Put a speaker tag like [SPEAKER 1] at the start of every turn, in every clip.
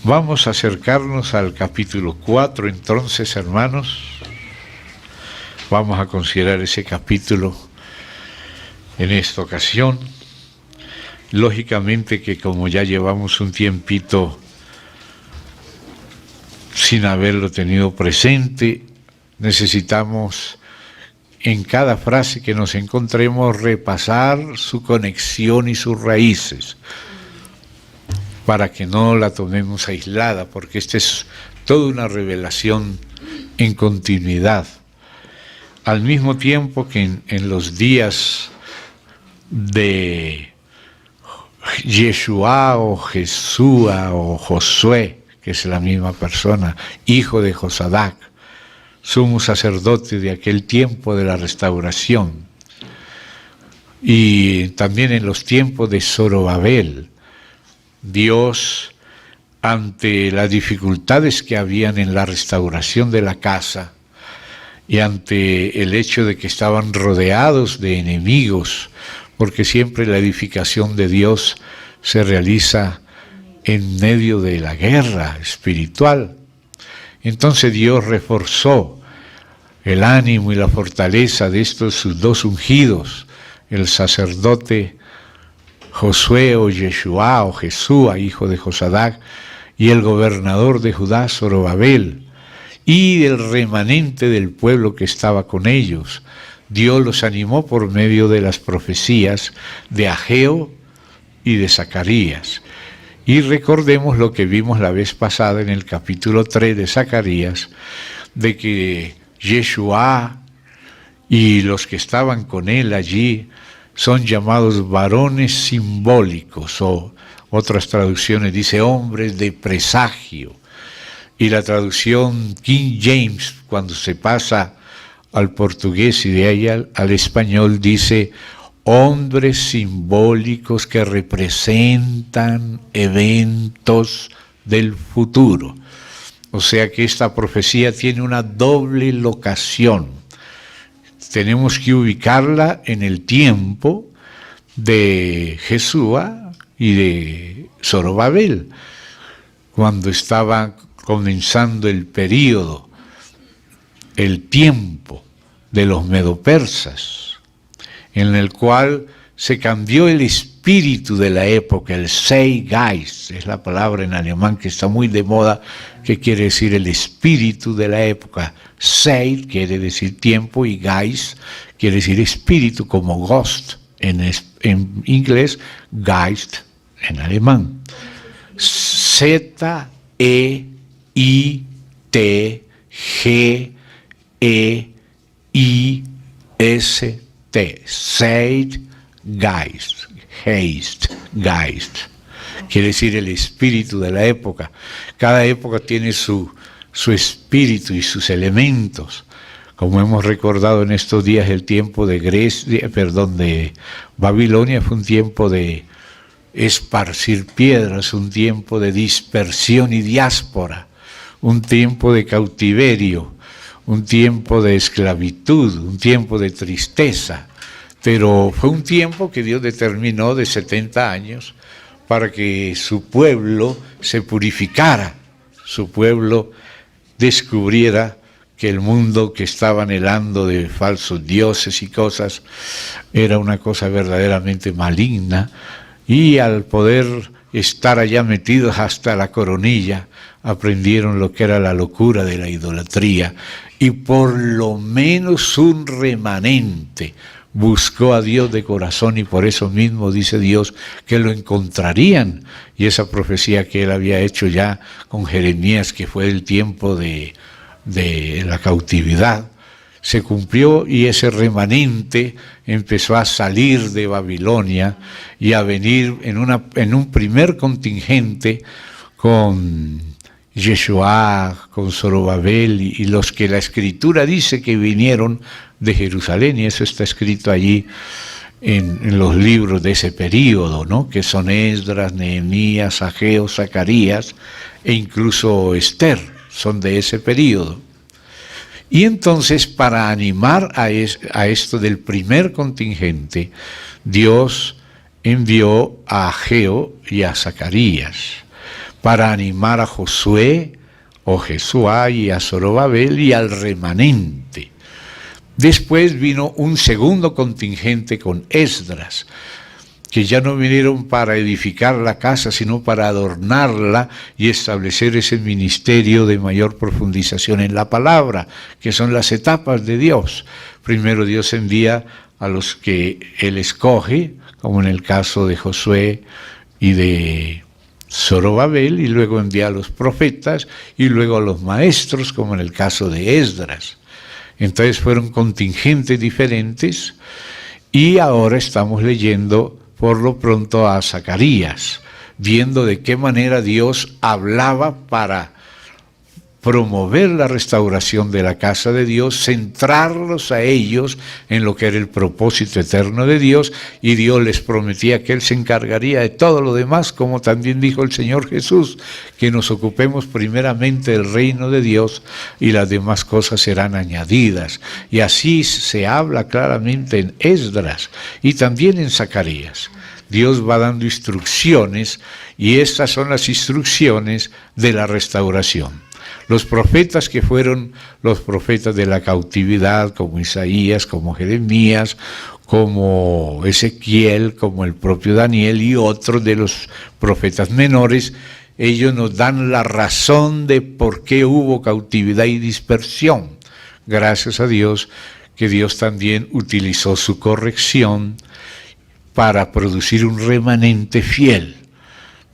[SPEAKER 1] Vamos a acercarnos al capítulo 4, entonces, hermanos. Vamos a considerar ese capítulo en esta ocasión. Lógicamente que como ya llevamos un tiempito sin haberlo tenido presente, necesitamos en cada frase que nos encontremos repasar su conexión y sus raíces, para que no la tomemos aislada, porque esta es toda una revelación en continuidad. Al mismo tiempo que en los días de Yeshua o Jesúa o Josué, que es la misma persona, hijo de Josadac, sumo sacerdote de aquel tiempo de la restauración, y también en los tiempos de Zorobabel, Dios, ante las dificultades que habían en la restauración de la casa y ante el hecho de que estaban rodeados de enemigos, porque siempre la edificación de Dios se realiza en medio de la guerra espiritual. Entonces Dios reforzó el ánimo y la fortaleza de estos sus dos ungidos, el sacerdote Josué o Yeshua o Jesúa, hijo de Josadac, y el gobernador de Judá, Zorobabel, y el remanente del pueblo que estaba con ellos. Dios los animó por medio de las profecías de Ageo y de Zacarías. Y recordemos lo que vimos la vez pasada en el capítulo 3 de Zacarías, de que Yeshua y los que estaban con él allí son llamados varones simbólicos, o otras traducciones dice hombres de presagio. Y la traducción King James, cuando se pasa al portugués y de ahí al español, dice hombres simbólicos que representan eventos del futuro. O sea que esta profecía tiene una doble locación. Tenemos que ubicarla en el tiempo de Jesúa y de Zorobabel, cuando estaba comenzando el período, el tiempo de los medopersas, en el cual se cambió el espíritu de la época, el Zeitgeist, es la palabra en alemán que está muy de moda, que quiere decir el espíritu de la época. Zeit quiere decir tiempo y Geist quiere decir espíritu, como Ghost en inglés, Geist en alemán. Z-E-I-T-G-E-I-S-T, Zeitgeist, Geist, quiere decir el espíritu de la época. Cada época tiene su espíritu y sus elementos. Como hemos recordado en estos días, el tiempo de de Babilonia fue un tiempo de esparcir piedras, un tiempo de dispersión y diáspora, un tiempo de cautiverio, un tiempo de esclavitud, un tiempo de tristeza. Pero fue un tiempo que Dios determinó de 70 años para que su pueblo se purificara, su pueblo descubriera que el mundo que estaba anhelando de falsos dioses y cosas era una cosa verdaderamente maligna, y al poder estar allá metidos hasta la coronilla, aprendieron lo que era la locura de la idolatría, y por lo menos un remanente buscó a Dios de corazón, y por eso mismo dice Dios que lo encontrarían. Y esa profecía que él había hecho ya con Jeremías, que fue el tiempo de la cautividad, se cumplió, y ese remanente empezó a salir de Babilonia y a venir en un primer contingente con Yeshua, con Zorobabel y los que la Escritura dice que vinieron de Jerusalén, y eso está escrito allí en los libros de ese período, ¿no? Que son Esdras, Nehemías, Ageo, Zacarías e incluso Esther, son de ese período. Y entonces, para animar a esto del primer contingente, Dios envió a Ageo y a Zacarías para animar a Josué o Jesuá y a Zorobabel y al remanente. Después vino un segundo contingente con Esdras, que ya no vinieron para edificar la casa, sino para adornarla y establecer ese ministerio de mayor profundización en la palabra, que son las etapas de Dios. Primero Dios envía a los que Él escoge, como en el caso de Josué y de Zorobabel, y luego envía a los profetas y luego a los maestros, como en el caso de Esdras. Entonces fueron contingentes diferentes, y ahora estamos leyendo por lo pronto a Zacarías, viendo de qué manera Dios hablaba para promover la restauración de la casa de Dios, centrarlos a ellos en lo que era el propósito eterno de Dios, y Dios les prometía que Él se encargaría de todo lo demás, como también dijo el Señor Jesús, que nos ocupemos primeramente del reino de Dios y las demás cosas serán añadidas. Y así se habla claramente en Esdras y también en Zacarías. Dios va dando instrucciones, y estas son las instrucciones de la restauración. Los profetas que fueron los profetas de la cautividad, como Isaías, como Jeremías, como Ezequiel, como el propio Daniel y otros de los profetas menores, ellos nos dan la razón de por qué hubo cautividad y dispersión. Gracias a Dios, que Dios también utilizó su corrección para producir un remanente fiel,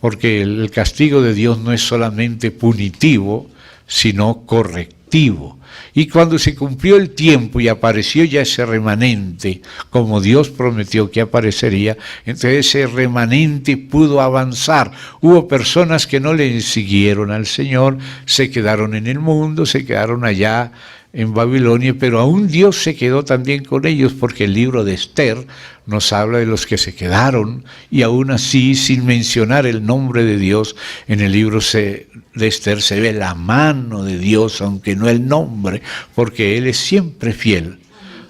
[SPEAKER 1] porque el castigo de Dios no es solamente punitivo, sino correctivo. Y cuando se cumplió el tiempo y apareció ya ese remanente, como Dios prometió que aparecería, entonces ese remanente pudo avanzar. Hubo personas que no le siguieron al Señor, se quedaron en el mundo, se quedaron allá en Babilonia, pero aún Dios se quedó también con ellos, porque el libro de Esther nos habla de los que se quedaron, y aún así, sin mencionar el nombre de Dios, en el libro de Esther se ve la mano de Dios, aunque no el nombre, porque Él es siempre fiel,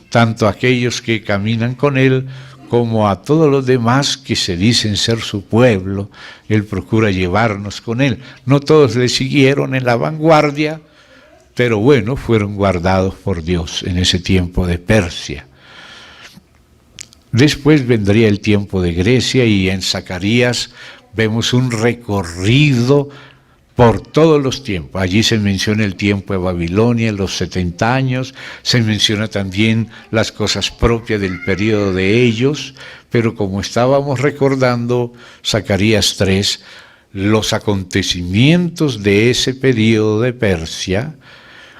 [SPEAKER 1] tanto a aquellos que caminan con Él, como a todos los demás que se dicen ser su pueblo. Él procura llevarnos con Él. No todos le siguieron en la vanguardia, pero bueno, fueron guardados por Dios en ese tiempo de Persia. Después vendría el tiempo de Grecia, y en Zacarías vemos un recorrido por todos los tiempos. Allí se menciona el tiempo de Babilonia, los 70 años, se menciona también las cosas propias del periodo de ellos, pero como estábamos recordando Zacarías 3, los acontecimientos de ese periodo de Persia,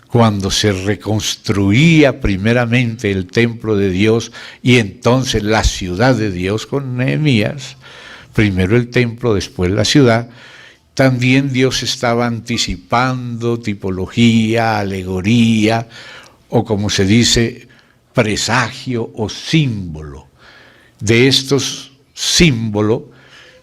[SPEAKER 1] cuando se reconstruía primeramente el templo de Dios y entonces la ciudad de Dios con Nehemías, primero el templo, después la ciudad, también Dios estaba anticipando tipología, alegoría, o como se dice, presagio o símbolo. De estos símbolos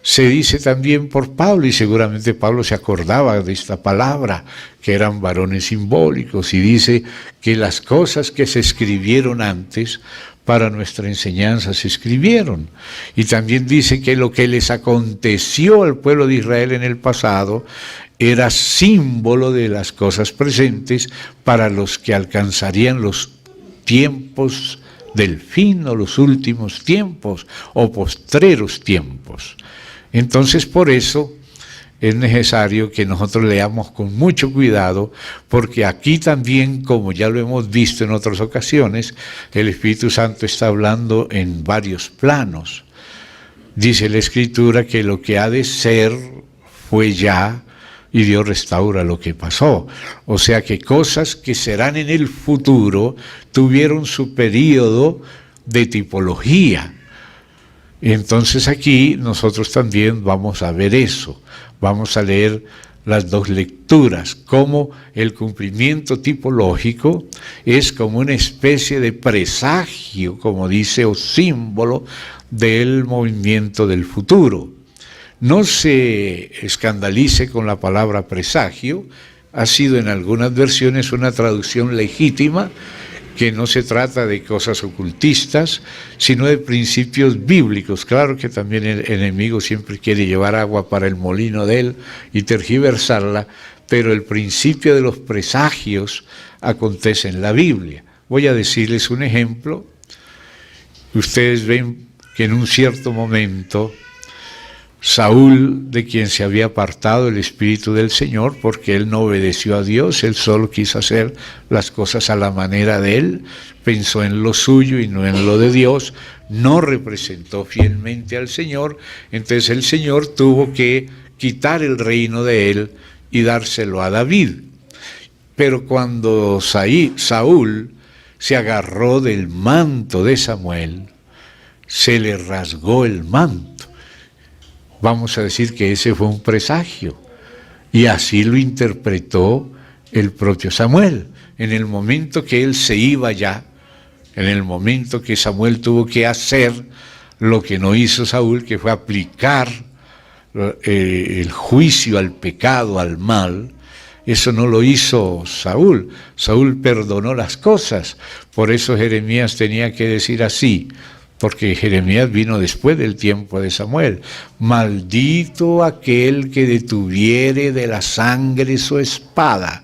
[SPEAKER 1] se dice también por Pablo, y seguramente Pablo se acordaba de esta palabra, que eran varones simbólicos, y dice que las cosas que se escribieron antes para nuestra enseñanza se escribieron. Y también dice que lo que les aconteció al pueblo de Israel en el pasado era símbolo de las cosas presentes para los que alcanzarían los tiempos del fin, o los últimos tiempos, o postreros tiempos. Entonces, por eso es necesario que nosotros leamos con mucho cuidado, porque aquí también, como ya lo hemos visto en otras ocasiones, el Espíritu Santo está hablando en varios planos. Dice la Escritura que lo que ha de ser fue ya, y Dios restaura lo que pasó. O sea que cosas que serán en el futuro tuvieron su periodo de tipología. Y entonces aquí nosotros también vamos a ver eso, vamos a leer las dos lecturas, como el cumplimiento tipológico es como una especie de presagio, como dice, o símbolo del movimiento del futuro. No se escandalice con la palabra presagio, ha sido en algunas versiones una traducción legítima, que no se trata de cosas ocultistas, sino de principios bíblicos. Claro que también el enemigo siempre quiere llevar agua para el molino de él y tergiversarla, pero el principio de los presagios acontece en la Biblia. Voy a decirles un ejemplo. Ustedes ven que en un cierto momento Saúl, de quien se había apartado el Espíritu del Señor, porque él no obedeció a Dios, él solo quiso hacer las cosas a la manera de él, pensó en lo suyo y no en lo de Dios, no representó fielmente al Señor, entonces el Señor tuvo que quitar el reino de él y dárselo a David. Pero cuando Saúl se agarró del manto de Samuel, se le rasgó el manto. Vamos a decir que ese fue un presagio, y así lo interpretó el propio Samuel. En el momento que él se iba ya, en el momento que Samuel tuvo que hacer lo que no hizo Saúl, que fue aplicar el juicio al pecado, al mal, eso no lo hizo Saúl. Saúl perdonó las cosas, por eso Jeremías tenía que decir así, porque Jeremías vino después del tiempo de Samuel. Maldito aquel que detuviere de la sangre su espada.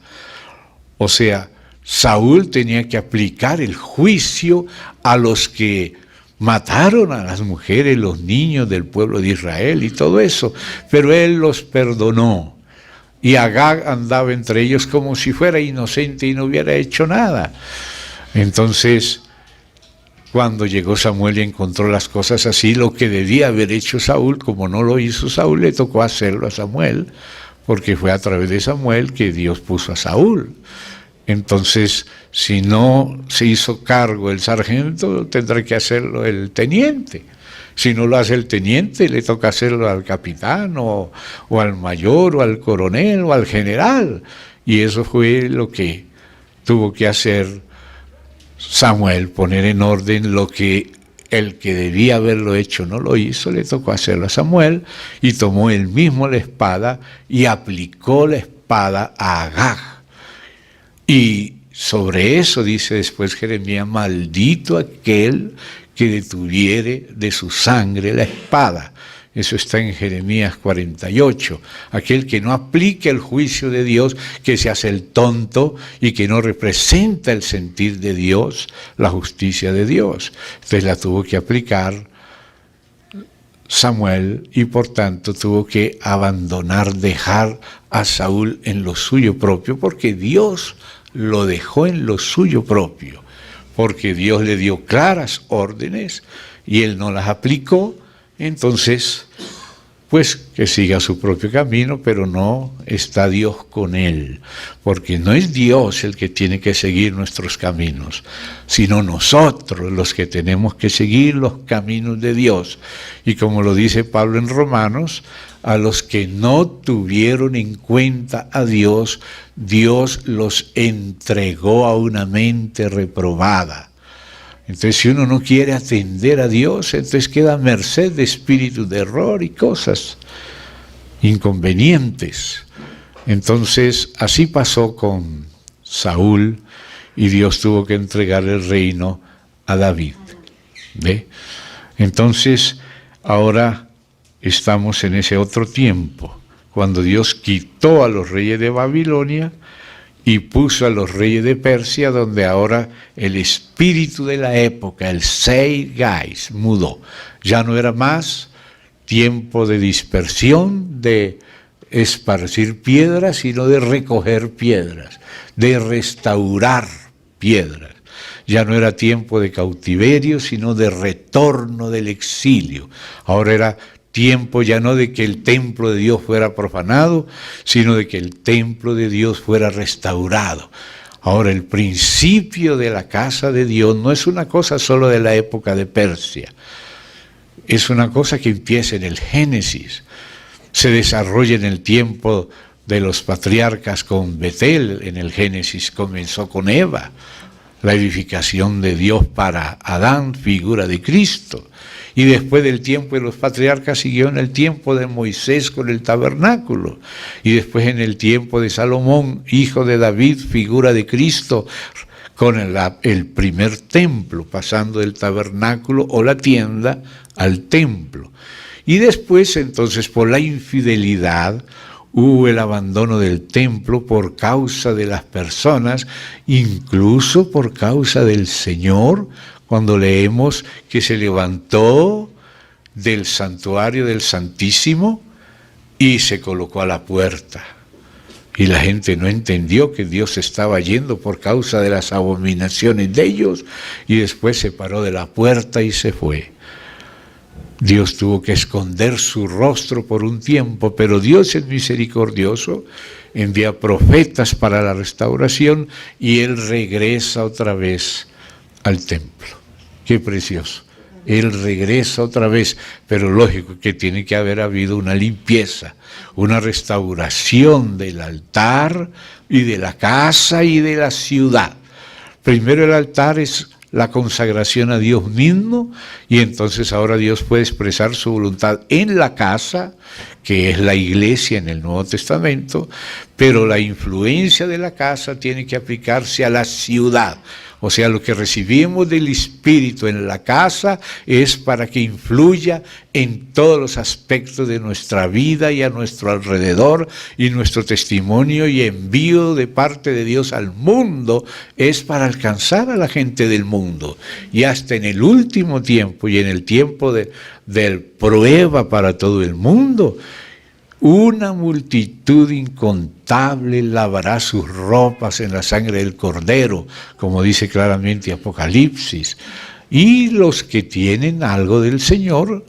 [SPEAKER 1] O sea, Saúl tenía que aplicar el juicio a los que mataron a las mujeres, los niños del pueblo de Israel y todo eso, pero él los perdonó. Y Agag andaba entre ellos como si fuera inocente y no hubiera hecho nada. Entonces, cuando llegó Samuel y encontró las cosas así, lo que debía haber hecho Saúl, como no lo hizo Saúl, le tocó hacerlo a Samuel, porque fue a través de Samuel que Dios puso a Saúl. Entonces, si no se hizo cargo el sargento, tendrá que hacerlo el teniente. Si no lo hace el teniente, le toca hacerlo al capitán, o al mayor, o al coronel, o al general. Y eso fue lo que tuvo que hacer Samuel, poner en orden lo que el que debía haberlo hecho no lo hizo, le tocó hacerlo a Samuel, y tomó él mismo la espada y aplicó la espada a Agag. Y sobre eso dice después Jeremías: maldito aquel que detuviere de su sangre la espada. Eso está en Jeremías 48. Aquel que no aplica el juicio de Dios, que se hace el tonto y que no representa el sentir de Dios, la justicia de Dios. Entonces la tuvo que aplicar Samuel, y por tanto tuvo que abandonar, dejar a Saúl en lo suyo propio, porque Dios lo dejó en lo suyo propio, porque Dios le dio claras órdenes y él no las aplicó. Entonces, pues que siga su propio camino, pero no está Dios con él, porque no es Dios el que tiene que seguir nuestros caminos, sino nosotros los que tenemos que seguir los caminos de Dios. Y como lo dice Pablo en Romanos, a los que no tuvieron en cuenta a Dios, Dios los entregó a una mente reprobada. Entonces, si uno no quiere atender a Dios, entonces queda a merced de espíritus de error y cosas inconvenientes. Entonces, así pasó con Saúl, y Dios tuvo que entregar el reino a David. ¿Ve? Entonces, ahora estamos en ese otro tiempo, cuando Dios quitó a los reyes de Babilonia y puso a los reyes de Persia, donde ahora el espíritu de la época, el Zeitgeist, mudó. Ya no era más tiempo de dispersión, de esparcir piedras, sino de recoger piedras, de restaurar piedras. Ya no era tiempo de cautiverio, sino de retorno del exilio. Ahora era tiempo ya no de que el templo de Dios fuera profanado, sino de que el templo de Dios fuera restaurado. Ahora, el principio de la casa de Dios no es una cosa solo de la época de Persia, es una cosa que empieza en el Génesis, se desarrolla en el tiempo de los patriarcas con Betel. En el Génesis comenzó con Eva, la edificación de Dios para Adán, figura de Cristo. Y después del tiempo de los patriarcas siguió en el tiempo de Moisés con el tabernáculo. Y después en el tiempo de Salomón, hijo de David, figura de Cristo, con el primer templo, pasando del tabernáculo o la tienda al templo. Y después, entonces, por la infidelidad, hubo el abandono del templo por causa de las personas, incluso por causa del Señor, cuando leemos que se levantó del santuario del Santísimo y se colocó a la puerta. Y la gente no entendió que Dios estaba yendo por causa de las abominaciones de ellos, y después se paró de la puerta y se fue. Dios tuvo que esconder su rostro por un tiempo, pero Dios es misericordioso, envía profetas para la restauración y Él regresa otra vez al templo. Qué precioso. Él regresa otra vez, pero lógico que tiene que haber habido una limpieza, una restauración del altar y de la casa y de la ciudad. Primero el altar es la consagración a Dios mismo, y entonces ahora Dios puede expresar su voluntad en la casa, que es la iglesia en el Nuevo Testamento, pero la influencia de la casa tiene que aplicarse a la ciudad. O sea, lo que recibimos del Espíritu en la casa es para que influya en todos los aspectos de nuestra vida y a nuestro alrededor, y nuestro testimonio y envío de parte de Dios al mundo es para alcanzar a la gente del mundo. Y hasta en el último tiempo y en el tiempo del prueba para todo el mundo, una multitud incontable lavará sus ropas en la sangre del Cordero, como dice claramente Apocalipsis. Y los que tienen algo del Señor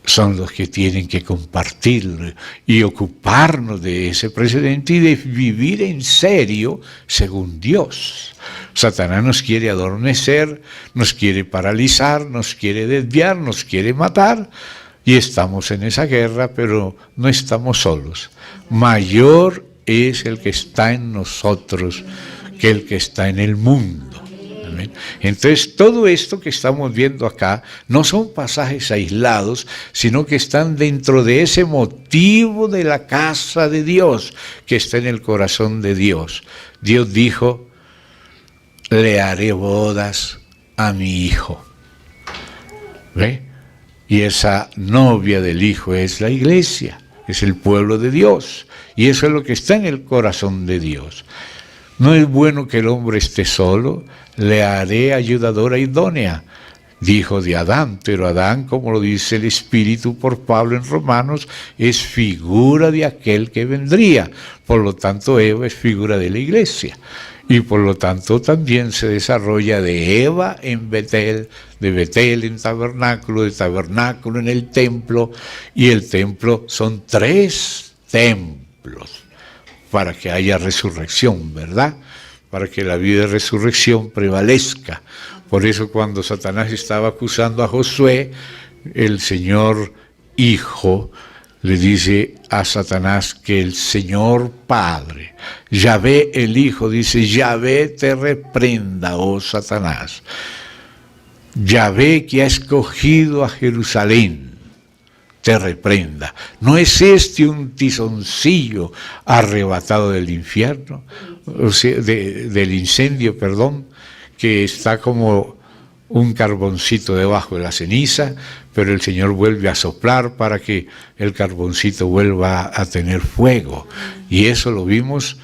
[SPEAKER 1] son los que tienen que compartirlo y ocuparnos de ese precedente y de vivir en serio según Dios. Satanás nos quiere adormecer, nos quiere paralizar, nos quiere desviar, nos quiere matar. Y estamos en esa guerra, pero no estamos solos. Mayor es el que está en nosotros que el que está en el mundo. Amén. Entonces, todo esto que estamos viendo acá no son pasajes aislados, sino que están dentro de ese motivo de la casa de Dios, que está en el corazón de Dios. Dios dijo: le haré bodas a mi hijo. ¿Ve? Y esa novia del Hijo es la iglesia, es el pueblo de Dios. Y eso es lo que está en el corazón de Dios. No es bueno que el hombre esté solo, le haré ayudadora idónea, dijo de Adán. Pero Adán, como lo dice el Espíritu por Pablo en Romanos, es figura de aquel que vendría. Por lo tanto, Eva es figura de la iglesia. Y por lo tanto también se desarrolla de Eva en Betel, de Betel en tabernáculo, de tabernáculo en el templo, y el templo son 3 templos para que haya resurrección, ¿verdad? Para que la vida de resurrección prevalezca. Por eso cuando Satanás estaba acusando a Josué, el Señor Hijo le dice a Satanás que el Señor Padre, Yahvé el Hijo, dice: Yahvé te reprenda, oh Satanás. Yahvé, que ha escogido a Jerusalén, te reprenda. ¿No es este un tizoncillo arrebatado del infierno? O sea, del incendio, perdón, que está como un carboncito debajo de la ceniza, pero el Señor vuelve a soplar para que el carboncito vuelva a tener fuego. Y eso lo vimos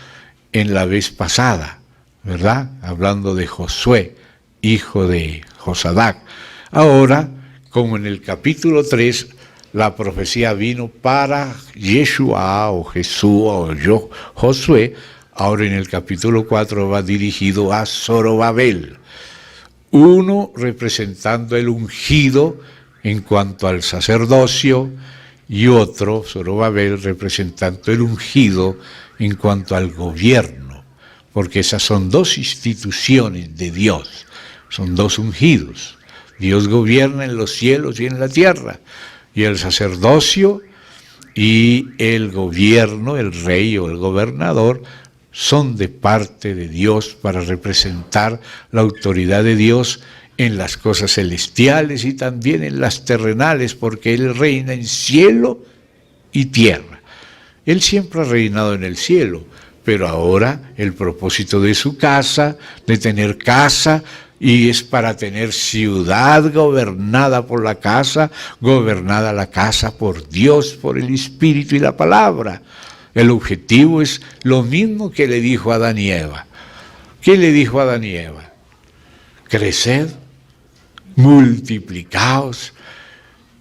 [SPEAKER 1] en la vez pasada, ¿verdad? Hablando de Josué, hijo de Josadac. Ahora, como en el capítulo 3, la profecía vino para Yeshua o Jesús o Josué, ahora en el capítulo 4 va dirigido a Zorobabel. Uno representando el ungido en cuanto al sacerdocio, y otro, Zorobabel, representando el ungido en cuanto al gobierno, porque esas son 2 instituciones de Dios, son 2 ungidos. Dios gobierna en los cielos y en la tierra, y el sacerdocio y el gobierno, el rey o el gobernador, son de parte de Dios para representar la autoridad de Dios en las cosas celestiales y también en las terrenales, porque Él reina en cielo y tierra. Él siempre ha reinado en el cielo, pero ahora el propósito de su casa, de tener casa, y es para tener ciudad gobernada por la casa, gobernada la casa por Dios, por el Espíritu y la palabra. El objetivo es lo mismo que le dijo a Adán y Eva. ¿Qué le dijo a Adán y Eva? Creced, multiplicaos,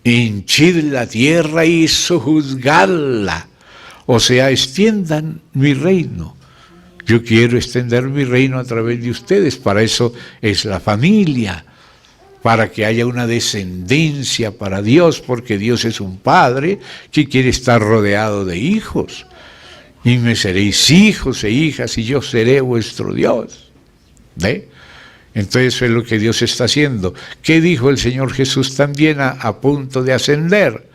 [SPEAKER 1] hinchid la tierra y sojuzgadla. O sea, extiendan mi reino. Yo quiero extender mi reino a través de ustedes. Para eso es la familia, para que haya una descendencia para Dios, porque Dios es un Padre que quiere estar rodeado de hijos. Y me seréis hijos e hijas, y yo seré vuestro Dios. ¿Ve? Entonces eso es lo que Dios está haciendo. ¿Qué dijo el Señor Jesús también a punto de ascender?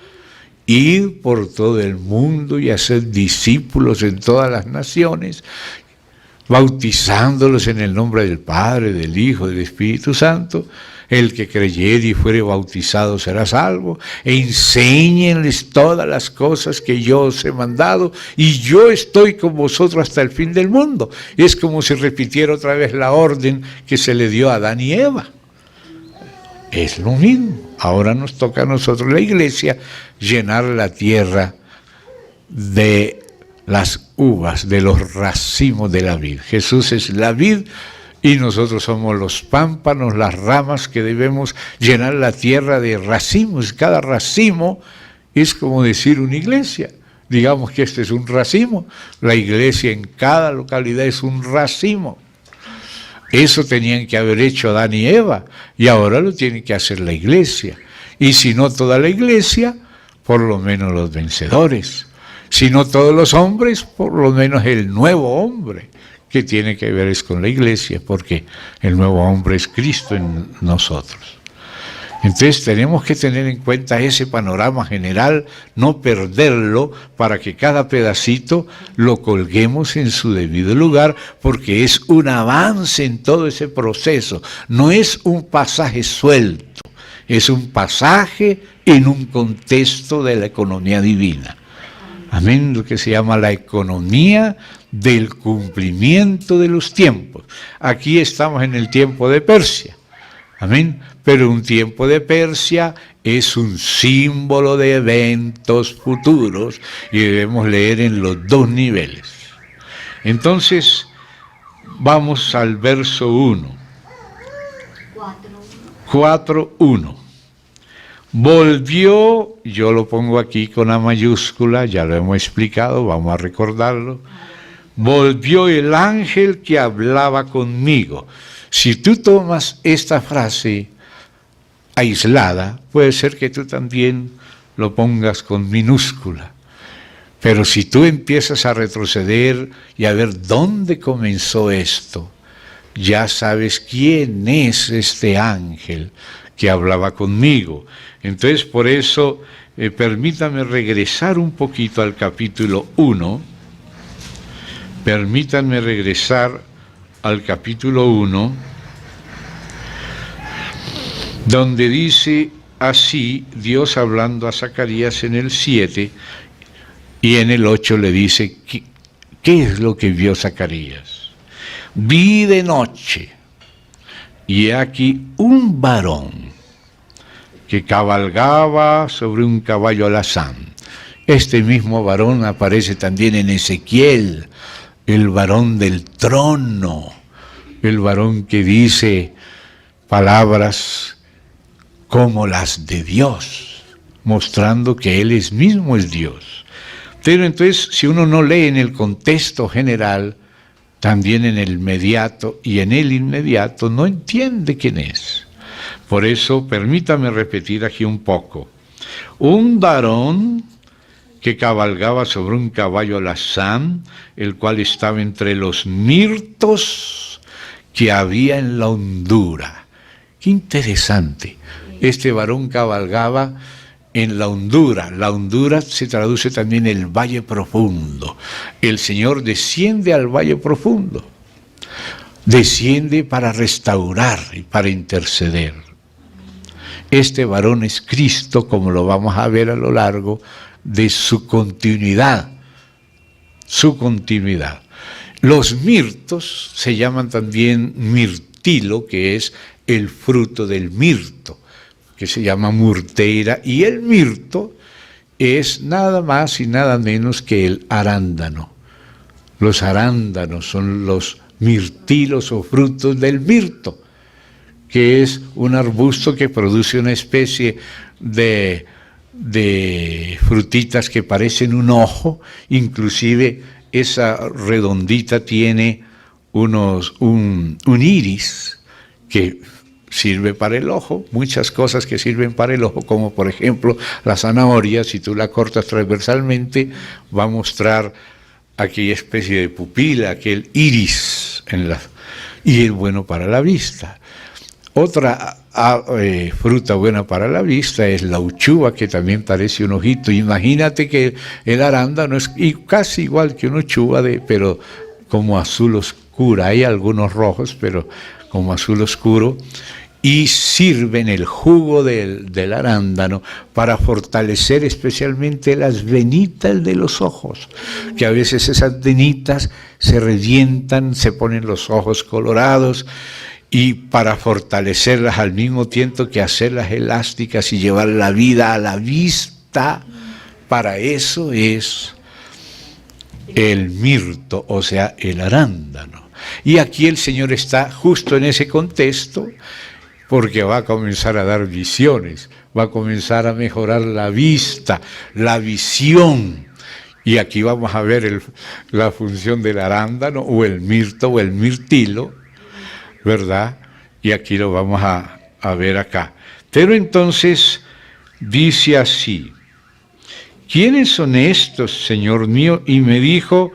[SPEAKER 1] Ir por todo el mundo y hacer discípulos en todas las naciones, bautizándolos en el nombre del Padre, del Hijo, del Espíritu Santo. El que creyere y fuere bautizado será salvo. Enséñenles todas las cosas que yo os he mandado, y yo estoy con vosotros hasta el fin del mundo. Es como si repitiera otra vez la orden que se le dio a Adán y Eva. Es lo mismo. Ahora nos toca a nosotros, la iglesia, llenar la tierra de las uvas, de los racimos de la vid. Jesús es la vid y nosotros somos los pámpanos, las ramas que debemos llenar la tierra de racimos. Cada racimo es como decir una iglesia. Digamos que este es un racimo. La iglesia en cada localidad es un racimo. Eso tenían que haber hecho Adán y Eva, y ahora lo tiene que hacer la iglesia. Y si no toda la iglesia, por lo menos los vencedores. Si no todos los hombres, por lo menos el nuevo hombre, que tiene que ver es con la iglesia, porque el nuevo hombre es Cristo en nosotros. Entonces tenemos que tener en cuenta ese panorama general, no perderlo, para que cada pedacito lo colguemos en su debido lugar, porque es un avance en todo ese proceso. No es un pasaje suelto, es un pasaje en un contexto de la economía divina. Amén, lo que se llama la economía del cumplimiento de los tiempos. Aquí estamos en el tiempo de Persia. Amén. Pero un tiempo de Persia es un símbolo de eventos futuros y debemos leer en los dos niveles. Entonces, vamos al verso 1. 4:1. Volvió, yo lo pongo aquí con la mayúscula, ya lo hemos explicado, vamos a recordarlo. Volvió el ángel que hablaba conmigo. Si tú tomas esta frase aislada, puede ser que tú también lo pongas con minúscula. Pero si tú empiezas a retroceder y a ver dónde comenzó esto, ya sabes quién es este ángel que hablaba conmigo. Entonces, por eso, permítame regresar un poquito al capítulo 1. Permítanme regresar al capítulo 1, donde dice así, Dios hablando a Zacarías en el 7, y en el 8 le dice, ¿qué es lo que vio Zacarías? Vi de noche, y he aquí un varón que cabalgaba sobre un caballo alazán. Este mismo varón aparece también en Ezequiel, el varón del trono, el varón que dice palabras como las de Dios, mostrando que Él mismo es Dios. Pero entonces, si uno no lee en el contexto general, también en el inmediato y en el inmediato, no entiende quién es. Por eso, permítame repetir aquí un poco. Un varón que cabalgaba sobre un caballo alazán, el cual estaba entre los mirtos que había en la hondura. Qué interesante. Este varón cabalgaba en la hondura. La hondura se traduce también en el valle profundo. El Señor desciende al valle profundo. Desciende para restaurar y para interceder. Este varón es Cristo, como lo vamos a ver a lo largo de su continuidad su continuidad. Los mirtos se llaman también mirtilo, que es el fruto del mirto, que se llama murteira, y el mirto es nada más y nada menos que el arándano. Los arándanos son los mirtilos o frutos del mirto, que es un arbusto que produce una especie de frutitas que parecen un ojo, inclusive esa redondita tiene un iris que sirve para el ojo, muchas cosas que sirven para el ojo, como por ejemplo la zanahoria, si tú la cortas transversalmente, va a mostrar aquella especie de pupila, aquel iris, y es bueno para la vista. Otra fruta buena para la vista es la uchuva, que también parece un ojito. Imagínate que el arándano es casi igual que una uchuva, pero como azul oscura. Hay algunos rojos, pero como azul oscuro. Y sirven el jugo del arándano para fortalecer especialmente las venitas de los ojos, que a veces esas venitas se revientan, se ponen los ojos colorados, y para fortalecerlas al mismo tiempo que hacerlas elásticas y llevar la vida a la vista, para eso es el mirto, o sea, el arándano. Y aquí el Señor está justo en ese contexto, porque va a comenzar a dar visiones, va a comenzar a mejorar la vista, la visión. Y aquí vamos a ver la función del arándano, o el mirto, o el mirtilo, ¿verdad? Y aquí lo vamos a ver acá. Pero entonces dice así: ¿quiénes son estos, Señor mío? Y me dijo,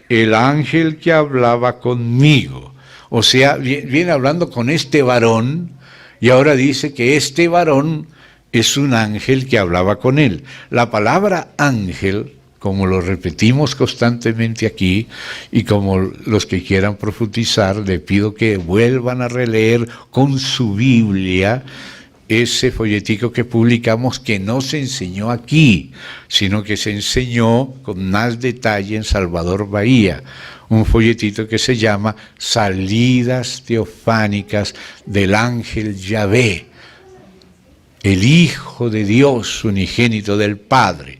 [SPEAKER 1] el ángel que hablaba conmigo. O sea, viene hablando con este varón, y ahora dice que este varón es un ángel que hablaba con él. La palabra ángel, como lo repetimos constantemente aquí, y como los que quieran profundizar, le pido que vuelvan a releer con su Biblia ese folletico que publicamos, que no se enseñó aquí, sino que se enseñó con más detalle en Salvador Bahía, un folletito que se llama Salidas Teofánicas del Ángel Yahvé, el Hijo de Dios unigénito del Padre,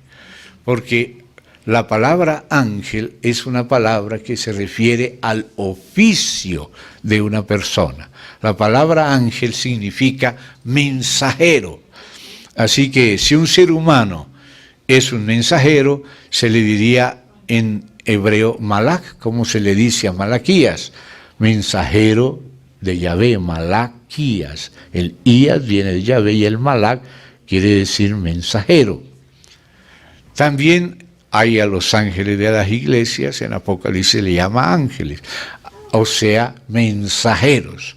[SPEAKER 1] porque la palabra ángel es una palabra que se refiere al oficio de una persona. La palabra ángel significa mensajero. Así que si un ser humano es un mensajero, se le diría en hebreo malach, como se le dice a Malaquías, mensajero de Yahvé, Malaquías. El Ías viene de Yahvé y el malach quiere decir mensajero. También hay a los ángeles de las iglesias, en Apocalipsis le llama ángeles, o sea, mensajeros.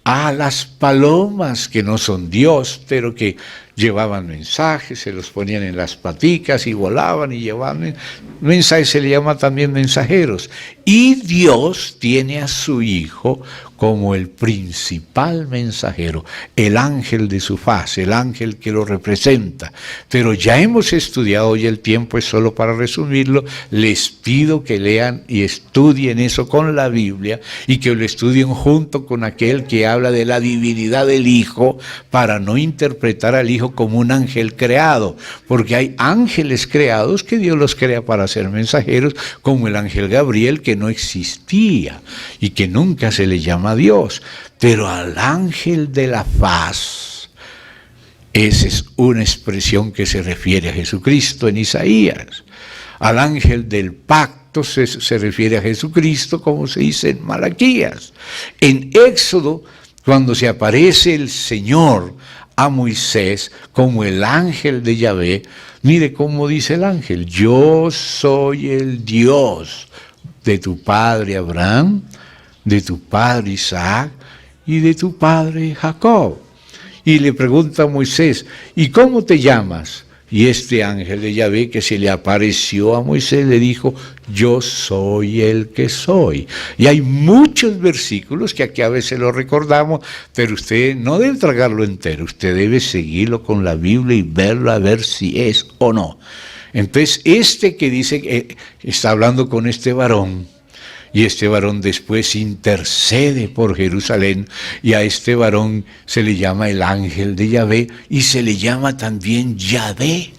[SPEAKER 1] A las palomas, que no son Dios, pero que llevaban mensajes, se los ponían en las paticas y volaban y llevaban mensajes, se le llama también mensajeros. Y Dios tiene a su Hijo como el principal mensajero, el ángel de su faz, el ángel que lo representa. Pero ya hemos estudiado, hoy el tiempo es solo para resumirlo, les pido que lean y estudien eso con la Biblia, y que lo estudien junto con aquel que habla de la divinidad del Hijo, para no interpretar al Hijo como un ángel creado, porque hay ángeles creados que Dios los crea para ser mensajeros, como el ángel Gabriel, que no existía y que nunca se le llama Dios. Pero al ángel de la faz, esa es una expresión que se refiere a Jesucristo en Isaías. Al ángel del pacto se refiere a Jesucristo, como se dice en Malaquías. En Éxodo, cuando se aparece el Señor a Moisés como el ángel de Yahvé, mire cómo dice el ángel: yo soy el Dios de tu padre Abraham, de tu padre Isaac y de tu padre Jacob. Y le pregunta a Moisés: ¿y cómo te llamas? Y este ángel de Yahvé que se le apareció a Moisés le dijo: yo soy el que soy. Y hay muchos versículos que aquí a veces lo recordamos, pero usted no debe tragarlo entero, usted debe seguirlo con la Biblia y verlo a ver si es o no. Entonces, este que dice que está hablando con este varón, y este varón después intercede por Jerusalén, y a este varón se le llama el ángel de Yahvé, y se le llama también Yahvé.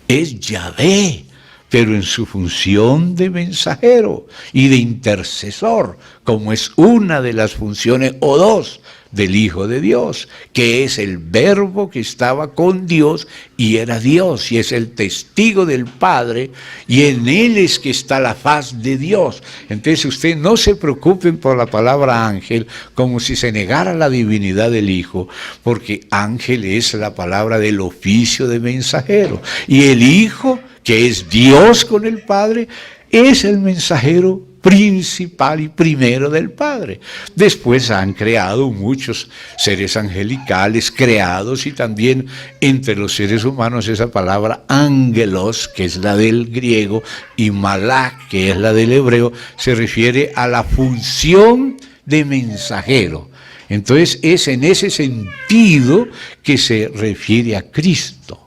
[SPEAKER 1] Es Yahvé, pero en su función de mensajero y de intercesor, como es una de las funciones o dos del Hijo de Dios, que es el Verbo que estaba con Dios y era Dios, y es el testigo del Padre, y en él es que está la faz de Dios. Entonces usted no se preocupen por la palabra ángel como si se negara la divinidad del Hijo, porque ángel es la palabra del oficio de mensajero, y el Hijo, que es Dios con el Padre, es el mensajero principal y primero del Padre. Después han creado muchos seres angelicales creados, y también entre los seres humanos esa palabra ángelos, que es la del griego, y malak, que es la del hebreo, se refiere a la función de mensajero. Entonces es en ese sentido que se refiere a Cristo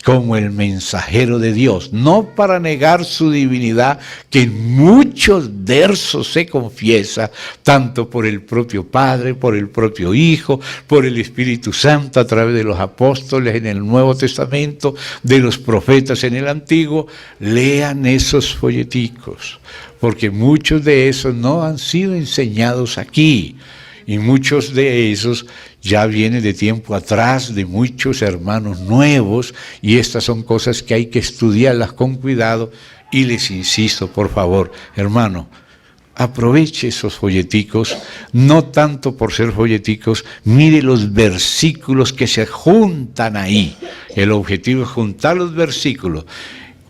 [SPEAKER 1] como el mensajero de Dios, no para negar su divinidad, que en muchos versos se confiesa, tanto por el propio Padre, por el propio Hijo, por el Espíritu Santo a través de los apóstoles en el Nuevo Testamento, de los profetas en el Antiguo. Lean esos folleticos, porque muchos de esos no han sido enseñados aquí. Y muchos de esos ya vienen de tiempo atrás, de muchos hermanos nuevos, y estas son cosas que hay que estudiarlas con cuidado. Y les insisto, por favor, hermano, aproveche esos folleticos, no tanto por ser folleticos, mire los versículos que se juntan ahí. El objetivo es juntar los versículos.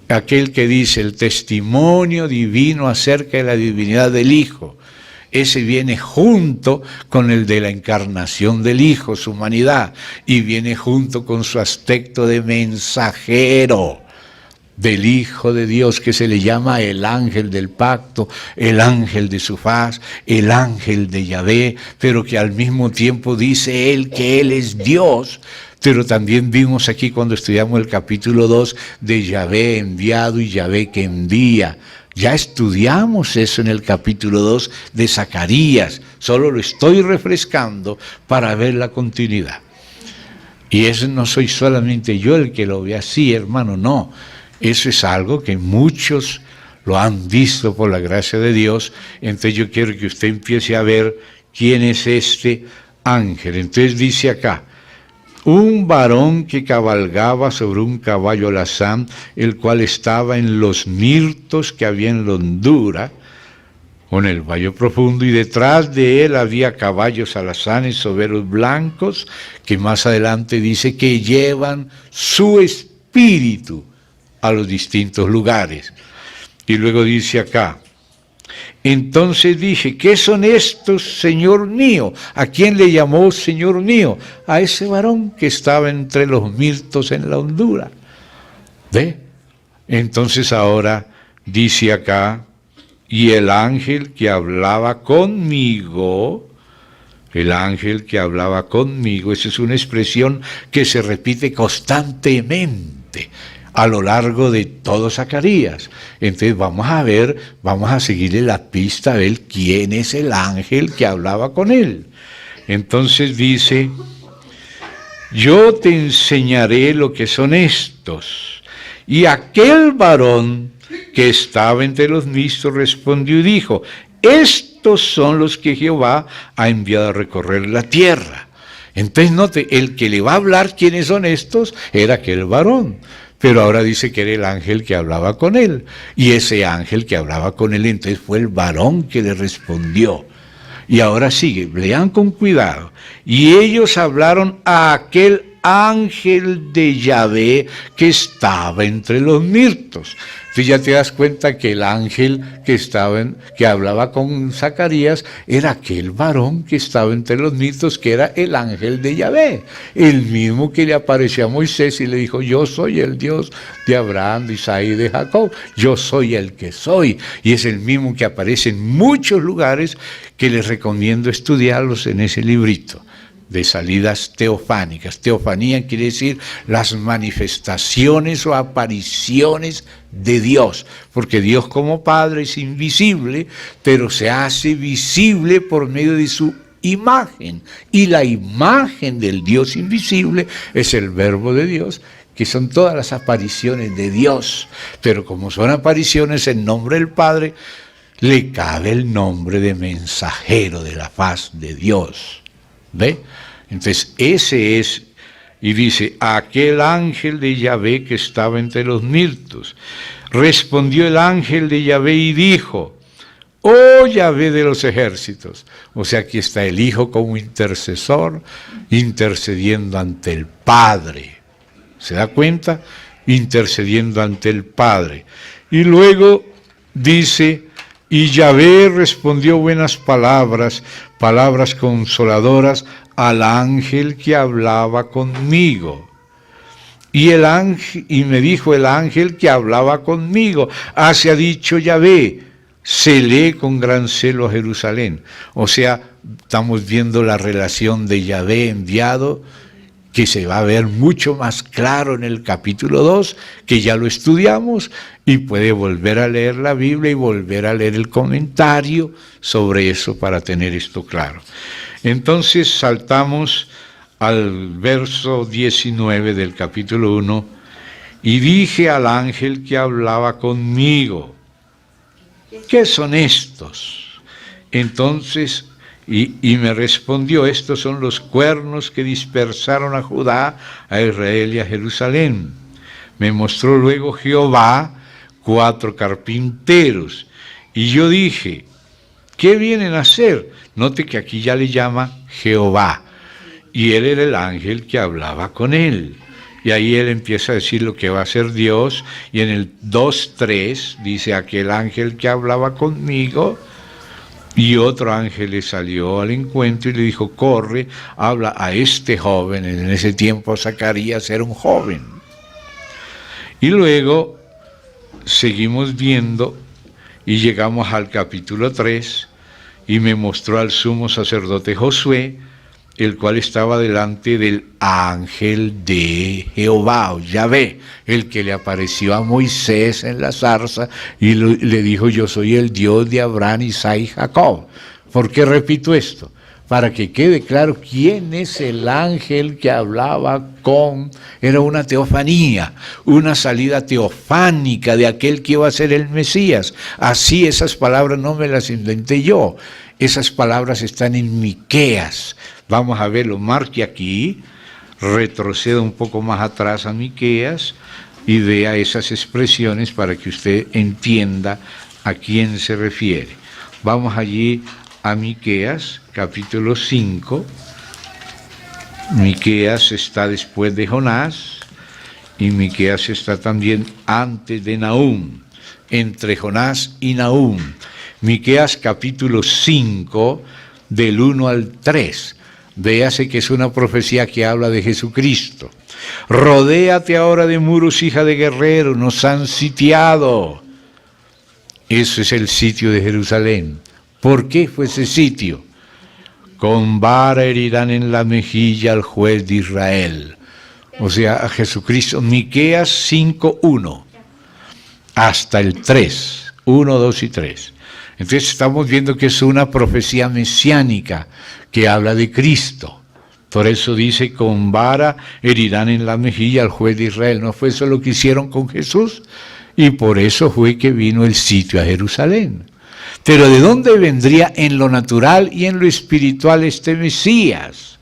[SPEAKER 1] Aquel que dice el testimonio divino acerca de la divinidad del Hijo, ese viene junto con el de la encarnación del Hijo, su humanidad, y viene junto con su aspecto de mensajero del Hijo de Dios, que se le llama el ángel del pacto, el ángel de su faz, el ángel de Yahvé, pero que al mismo tiempo dice él que él es Dios. Pero también vimos aquí cuando estudiamos el capítulo 2 de Yahvé enviado y Yahvé que envía. Ya estudiamos eso en el capítulo 2 de Zacarías, solo lo estoy refrescando para ver la continuidad. Y eso no soy solamente yo el que lo ve así, hermano, no. Eso es algo que muchos lo han visto por la gracia de Dios. Entonces yo quiero que usted empiece a ver quién es este ángel. Entonces dice acá: un varón que cabalgaba sobre un caballo alazán, el cual estaba en los mirtos que había en la hondura, con el valle profundo, y detrás de él había caballos alazanes soberos blancos, que más adelante dice que llevan su espíritu a los distintos lugares. Y luego dice acá: entonces dije, ¿qué son estos, Señor mío? ¿A quién le llamó Señor mío? A ese varón que estaba entre los mirtos en la hondura. ¿Ve? Entonces ahora dice acá: y el ángel que hablaba conmigo, esa es una expresión que se repite constantemente a lo largo de todo Zacarías. Entonces vamos a seguirle la pista a ver quién es el ángel que hablaba con él. Entonces dice: yo te enseñaré lo que son estos. Y aquel varón que estaba entre los mistos respondió y dijo: estos son los que Jehová ha enviado a recorrer la tierra. Entonces note, el que le va a hablar quiénes son estos era aquel varón. Pero ahora dice que era el ángel que hablaba con él. Y ese ángel que hablaba con él entonces fue el varón que le respondió. Y ahora sigue, lean con cuidado. Y ellos hablaron a aquel ángel de Yahvé que estaba entre los mirtos. Entonces ya te das cuenta que el ángel que hablaba con Zacarías era aquel varón que estaba entre los mirtos, que era el ángel de Yahvé, el mismo que le apareció a Moisés y le dijo: yo soy el Dios de Abraham, de Isaac y de Jacob, yo soy el que soy. Y es el mismo que aparece en muchos lugares, que les recomiendo estudiarlos en ese librito de salidas teofánicas. Teofanía quiere decir las manifestaciones o apariciones de Dios, porque Dios como Padre es invisible, pero se hace visible por medio de su imagen, y la imagen del Dios invisible es el Verbo de Dios, que son todas las apariciones de Dios, pero como son apariciones en nombre del Padre, le cabe el nombre de mensajero de la faz de Dios. ¿Ve? Entonces ese es, y dice, aquel ángel de Yahvé que estaba entre los mirtos. Respondió el ángel de Yahvé y dijo, oh Yahvé de los ejércitos. O sea, aquí está el Hijo como intercesor, intercediendo ante el Padre. ¿Se da cuenta? Intercediendo ante el Padre. Y luego dice, y Yahvé respondió buenas palabras, palabras consoladoras al ángel que hablaba conmigo. Y me dijo el ángel que hablaba conmigo, así ha dicho Yahvé, celé con gran celo a Jerusalén. O sea, estamos viendo la relación de Yahvé enviado, que se va a ver mucho más claro en el capítulo 2, que ya lo estudiamos, y puede volver a leer la Biblia y volver a leer el comentario sobre eso para tener esto claro. Entonces saltamos al verso 19 del capítulo 1, y dije al ángel que hablaba conmigo, ¿qué son estos? Entonces, y me respondió, estos son los cuernos que dispersaron a Judá, a Israel y a Jerusalén. Me mostró luego Jehová 4 carpinteros, y yo dije, ¿qué vienen a hacer? Note que aquí ya le llama Jehová, y él era el ángel que hablaba con él. Y ahí él empieza a decir lo que va a hacer Dios, y en el 2:3 dice, aquel ángel que hablaba conmigo, y otro ángel le salió al encuentro y le dijo, corre, habla a este joven. En ese tiempo Zacarías era un joven. Y luego seguimos viendo y llegamos al capítulo 3, y me mostró al sumo sacerdote Josué, el cual estaba delante del ángel de Jehová, o Yahvé, el que le apareció a Moisés en la zarza y le dijo, yo soy el Dios de Abraham, Isaac y Jacob. ¿Por qué repito esto? Para que quede claro quién es el ángel que hablaba con, era una teofanía, una salida teofánica de aquel que iba a ser el Mesías. Así esas palabras no me las inventé yo, esas palabras están en Miqueas. Vamos a verlo, marque aquí, retroceda un poco más atrás a Miqueas y vea esas expresiones para que usted entienda a quién se refiere. Vamos allí a Miqueas, capítulo 5. Miqueas está después de Jonás, y Miqueas está también antes de Nahum, entre Jonás y Nahum. Miqueas capítulo 5, del 1 al 3. Véase que es una profecía que habla de Jesucristo. Rodéate ahora de muros, hija de guerrero, nos han sitiado. Eso es el sitio de Jerusalén. ¿Por qué fue ese sitio? Con vara herirán en la mejilla al juez de Israel. O sea, a Jesucristo. Miqueas 5:1 hasta el 3, 1, 2 y 3. Entonces estamos viendo que es una profecía mesiánica que habla de Cristo. Por eso dice, con vara herirán en la mejilla al juez de Israel. ¿No fue eso lo que hicieron con Jesús? Y por eso fue que vino el sitio a Jerusalén. Pero ¿de dónde vendría en lo natural y en lo espiritual este Mesías?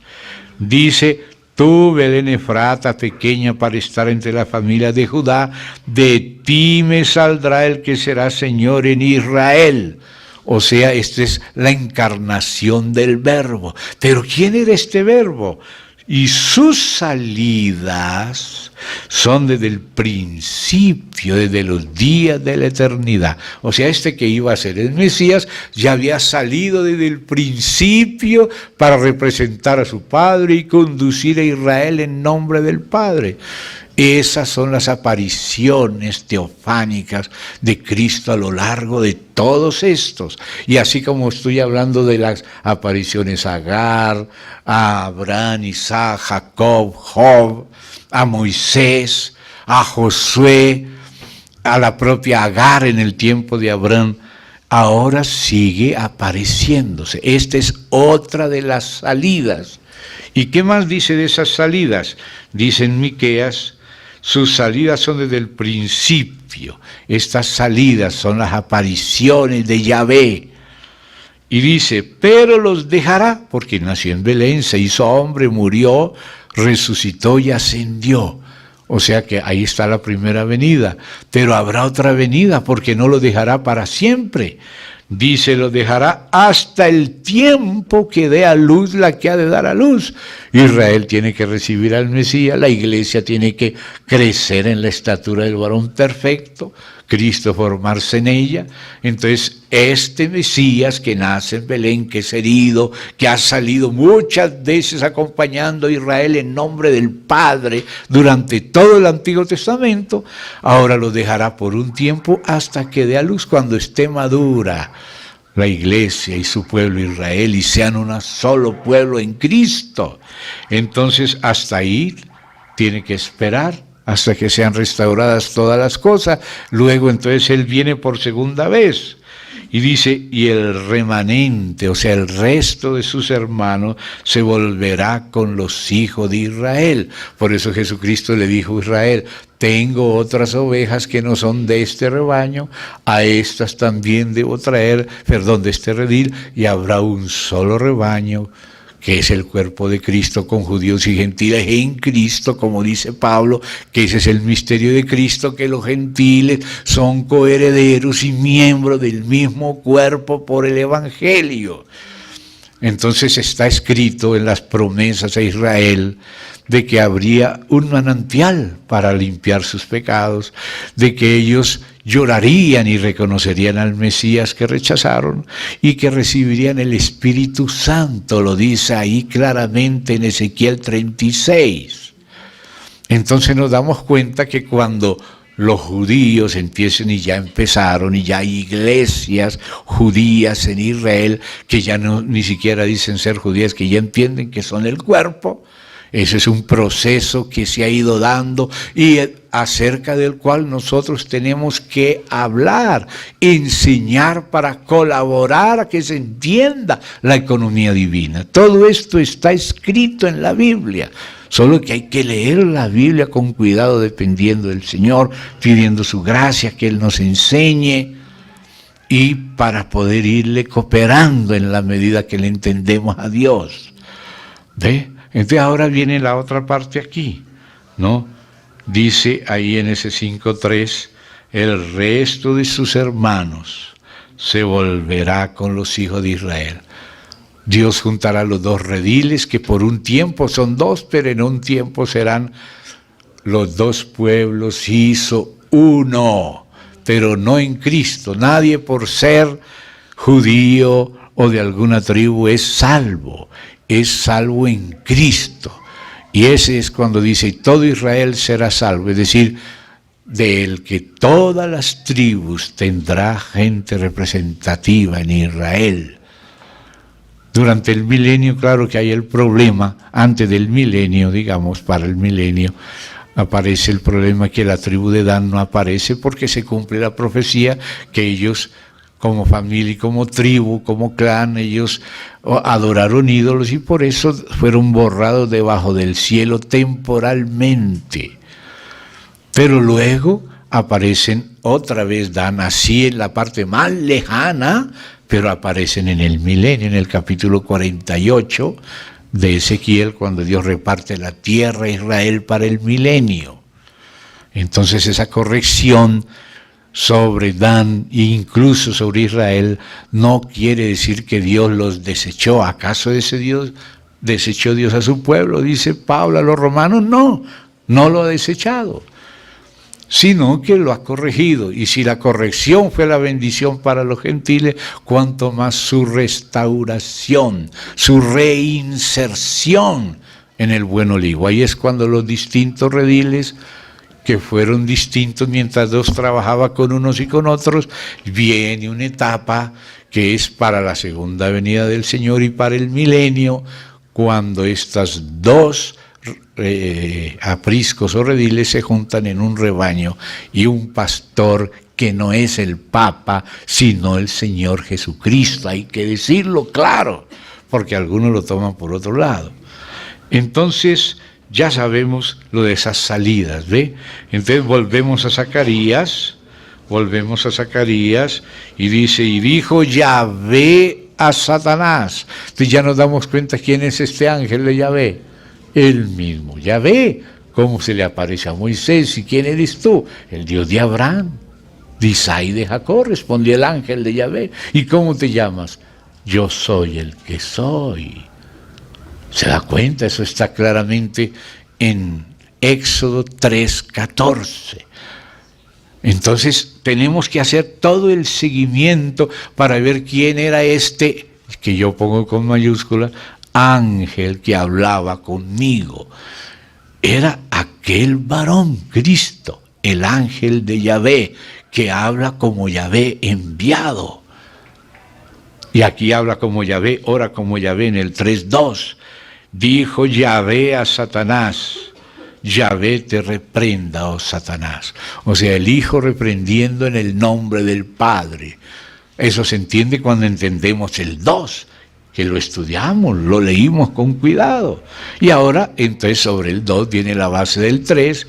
[SPEAKER 1] Dice, tú, Belén Efrata, pequeña para estar entre la familia de Judá, de ti me saldrá el que será Señor en Israel. O sea, esta es la encarnación del Verbo. Pero ¿quién era este Verbo? Y sus salidas son desde el principio, desde los días de la eternidad. O sea, este que iba a ser el Mesías ya había salido desde el principio para representar a su Padre y conducir a Israel en nombre del Padre. Esas son las apariciones teofánicas de Cristo a lo largo de todos estos. Y así como estoy hablando de las apariciones a Agar, a Abraham, Isaac, Jacob, Job, a Moisés, a Josué, a la propia Agar en el tiempo de Abraham, ahora sigue apareciéndose. Esta es otra de las salidas. ¿Y qué más dice de esas salidas? Dice en Miqueas, sus salidas son desde el principio. Estas salidas son las apariciones de Yahvé. Y dice, pero los dejará, porque nació en Belén, se hizo hombre, murió, resucitó y ascendió. O sea que ahí está la primera venida, pero habrá otra venida porque no lo dejará para siempre. Dice, lo dejará hasta el tiempo que dé a luz la que ha de dar a luz. Israel tiene que recibir al Mesías, la iglesia tiene que crecer en la estatura del varón perfecto, Cristo formarse en ella. Entonces, este Mesías que nace en Belén, que es herido, que ha salido muchas veces acompañando a Israel en nombre del Padre durante todo el Antiguo Testamento, ahora lo dejará por un tiempo hasta que dé a luz, cuando esté madura la iglesia y su pueblo Israel y sean un solo pueblo en Cristo. Entonces, hasta ahí tiene que esperar, hasta que sean restauradas todas las cosas. Luego entonces Él viene por segunda vez y dice, y el remanente, o sea, el resto de sus hermanos, se volverá con los hijos de Israel. Por eso Jesucristo le dijo a Israel, tengo otras ovejas que no son de este rebaño, a estas también debo traer, de este redil, y habrá un solo rebaño, que es el cuerpo de Cristo, con judíos y gentiles en Cristo, como dice Pablo, que ese es el misterio de Cristo, que los gentiles son coherederos y miembros del mismo cuerpo por el Evangelio. Entonces está escrito en las promesas a Israel de que habría un manantial para limpiar sus pecados, de que ellos llorarían y reconocerían al Mesías que rechazaron y que recibirían el Espíritu Santo, lo dice ahí claramente en Ezequiel 36. Entonces nos damos cuenta que cuando los judíos empiecen, y ya empezaron, y ya hay iglesias judías en Israel que ya no ni siquiera dicen ser judías, que ya entienden que son el cuerpo. Ese es un proceso que se ha ido dando y acerca del cual nosotros tenemos que hablar, enseñar para colaborar a que se entienda la economía divina. Todo esto está escrito en la Biblia, solo que hay que leer la Biblia con cuidado, dependiendo del Señor, pidiendo su gracia, que Él nos enseñe, y para poder irle cooperando en la medida que le entendemos a Dios. ¿Ve? Entonces ahora viene la otra parte aquí, ¿no? Dice ahí en ese 5.3, el resto de sus hermanos se volverá con los hijos de Israel. Dios juntará los dos rediles, que por un tiempo son dos, pero en un tiempo serán los dos pueblos, hizo uno, pero no en Cristo. Nadie por ser judío o de alguna tribu es salvo en Cristo. Y ese es cuando dice, todo Israel será salvo, es decir, del que todas las tribus tendrá gente representativa en Israel. Durante el milenio, claro que hay el problema, antes del milenio, digamos, para el milenio, aparece el problema que la tribu de Dan no aparece porque se cumple la profecía que ellos, como familia y como tribu, como clan, ellos adoraron ídolos y por eso fueron borrados debajo del cielo temporalmente. Pero luego aparecen otra vez, Dan así en la parte más lejana, pero aparecen en el milenio, en el capítulo 48 de Ezequiel, cuando Dios reparte la tierra a Israel para el milenio. Entonces esa corrección sobre Dan e incluso sobre Israel no quiere decir que Dios los desechó. ¿Acaso desechó Dios a su pueblo? Dice Pablo a los romanos, no lo ha desechado, sino que lo ha corregido. Y si la corrección fue la bendición para los gentiles, cuanto más su restauración, su reinserción en el buen olivo. Ahí es cuando los distintos rediles que fueron distintos mientras Dios trabajaba con unos y con otros. Viene una etapa que es para la segunda venida del Señor y para el milenio, cuando estas dos apriscos o rediles se juntan en un rebaño y un pastor que no es el Papa, sino el Señor Jesucristo. Hay que decirlo claro, porque algunos lo toman por otro lado. Entonces, ya sabemos lo de esas salidas, ¿ve? Entonces volvemos a Zacarías y dice, y dijo Yahvé a Satanás. Entonces ya nos damos cuenta quién es este ángel de Yahvé. El mismo Yahvé, cómo se le aparece a Moisés. ¿Y quién eres tú? El Dios de Abraham, de Isaac y de Jacob, respondió el ángel de Yahvé. ¿Y cómo te llamas? Yo soy el que soy. ¿Se da cuenta? Eso está claramente en Éxodo 3:14. Entonces tenemos que hacer todo el seguimiento para ver quién era este, que yo pongo con mayúscula, ángel que hablaba conmigo. Era aquel varón, Cristo, el ángel de Yahvé, que habla como Yahvé enviado. Y aquí habla como Yahvé, ora como Yahvé en el 3:2. Dijo Yahvé a Satanás, Yahvé te reprenda, oh Satanás. O sea, el Hijo reprendiendo en el nombre del Padre. Eso se entiende cuando entendemos el 2, que lo estudiamos, lo leímos con cuidado. Y ahora, entonces, sobre el 2 viene la base del 3,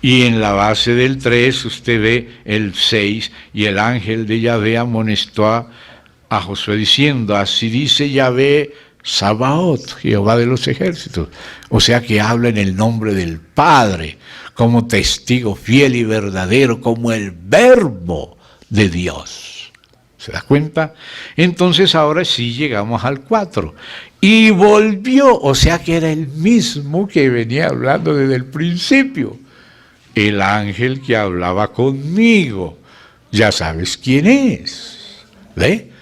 [SPEAKER 1] y en la base del 3 usted ve el 6, y el ángel de Yahvé amonestó a Josué diciendo, así dice Yahvé Sabaoth, Jehová de los ejércitos. O sea que habla en el nombre del Padre, como testigo fiel y verdadero, como el Verbo de Dios. ¿Se da cuenta? Entonces ahora sí llegamos al 4. Y volvió, o sea que era el mismo que venía hablando desde el principio. El ángel que hablaba conmigo. Ya sabes quién es. ¿Ve?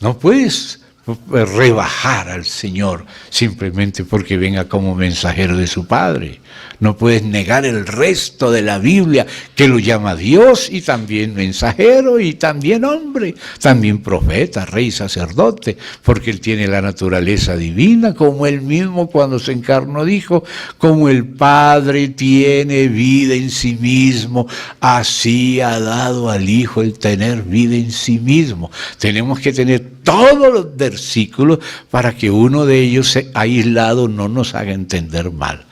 [SPEAKER 1] No puedes rebajar al Señor simplemente porque venga como mensajero de su Padre. No puedes negar el resto de la Biblia, que lo llama Dios y también mensajero y también hombre, también profeta, rey, sacerdote, porque Él tiene la naturaleza divina, como Él mismo cuando se encarnó dijo, como el Padre tiene vida en sí mismo, así ha dado al Hijo el tener vida en sí mismo. Tenemos que tener todos los versículos para que uno de ellos aislado no nos haga entender mal.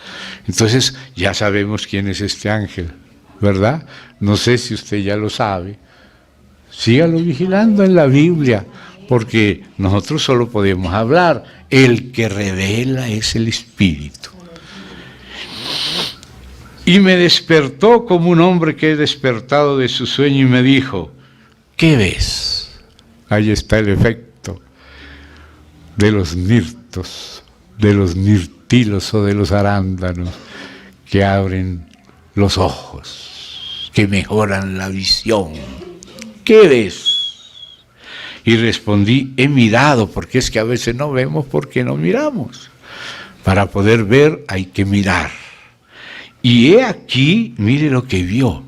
[SPEAKER 1] Entonces ya sabemos quién es este ángel, ¿verdad? No sé si usted ya lo sabe. Sígalo vigilando en la Biblia, porque nosotros solo podemos hablar. El que revela es el Espíritu. Y me despertó como un hombre que he despertado de su sueño y me dijo, ¿qué ves? Ahí está el efecto de los nirtos, de los nirtilos o de los arándanos que abren los ojos, que mejoran la visión. ¿Qué ves? Y respondí, he mirado, porque es que a veces no vemos porque no miramos. Para poder ver hay que mirar. Y he aquí, mire lo que vio,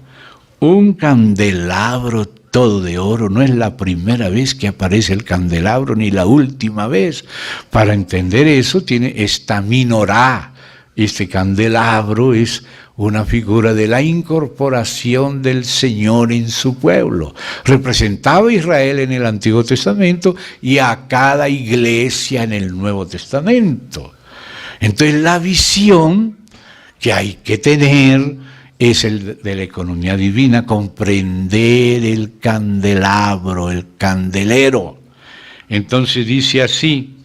[SPEAKER 1] un candelabro todo de oro. No es la primera vez que aparece el candelabro, ni la última vez. Para entender eso, tiene esta menorá. Este candelabro es una figura de la incorporación del Señor en su pueblo. Representaba a Israel en el Antiguo Testamento y a cada iglesia en el Nuevo Testamento. Entonces la visión que hay que tener es el de la economía divina, comprender el candelabro, el candelero. Entonces dice así,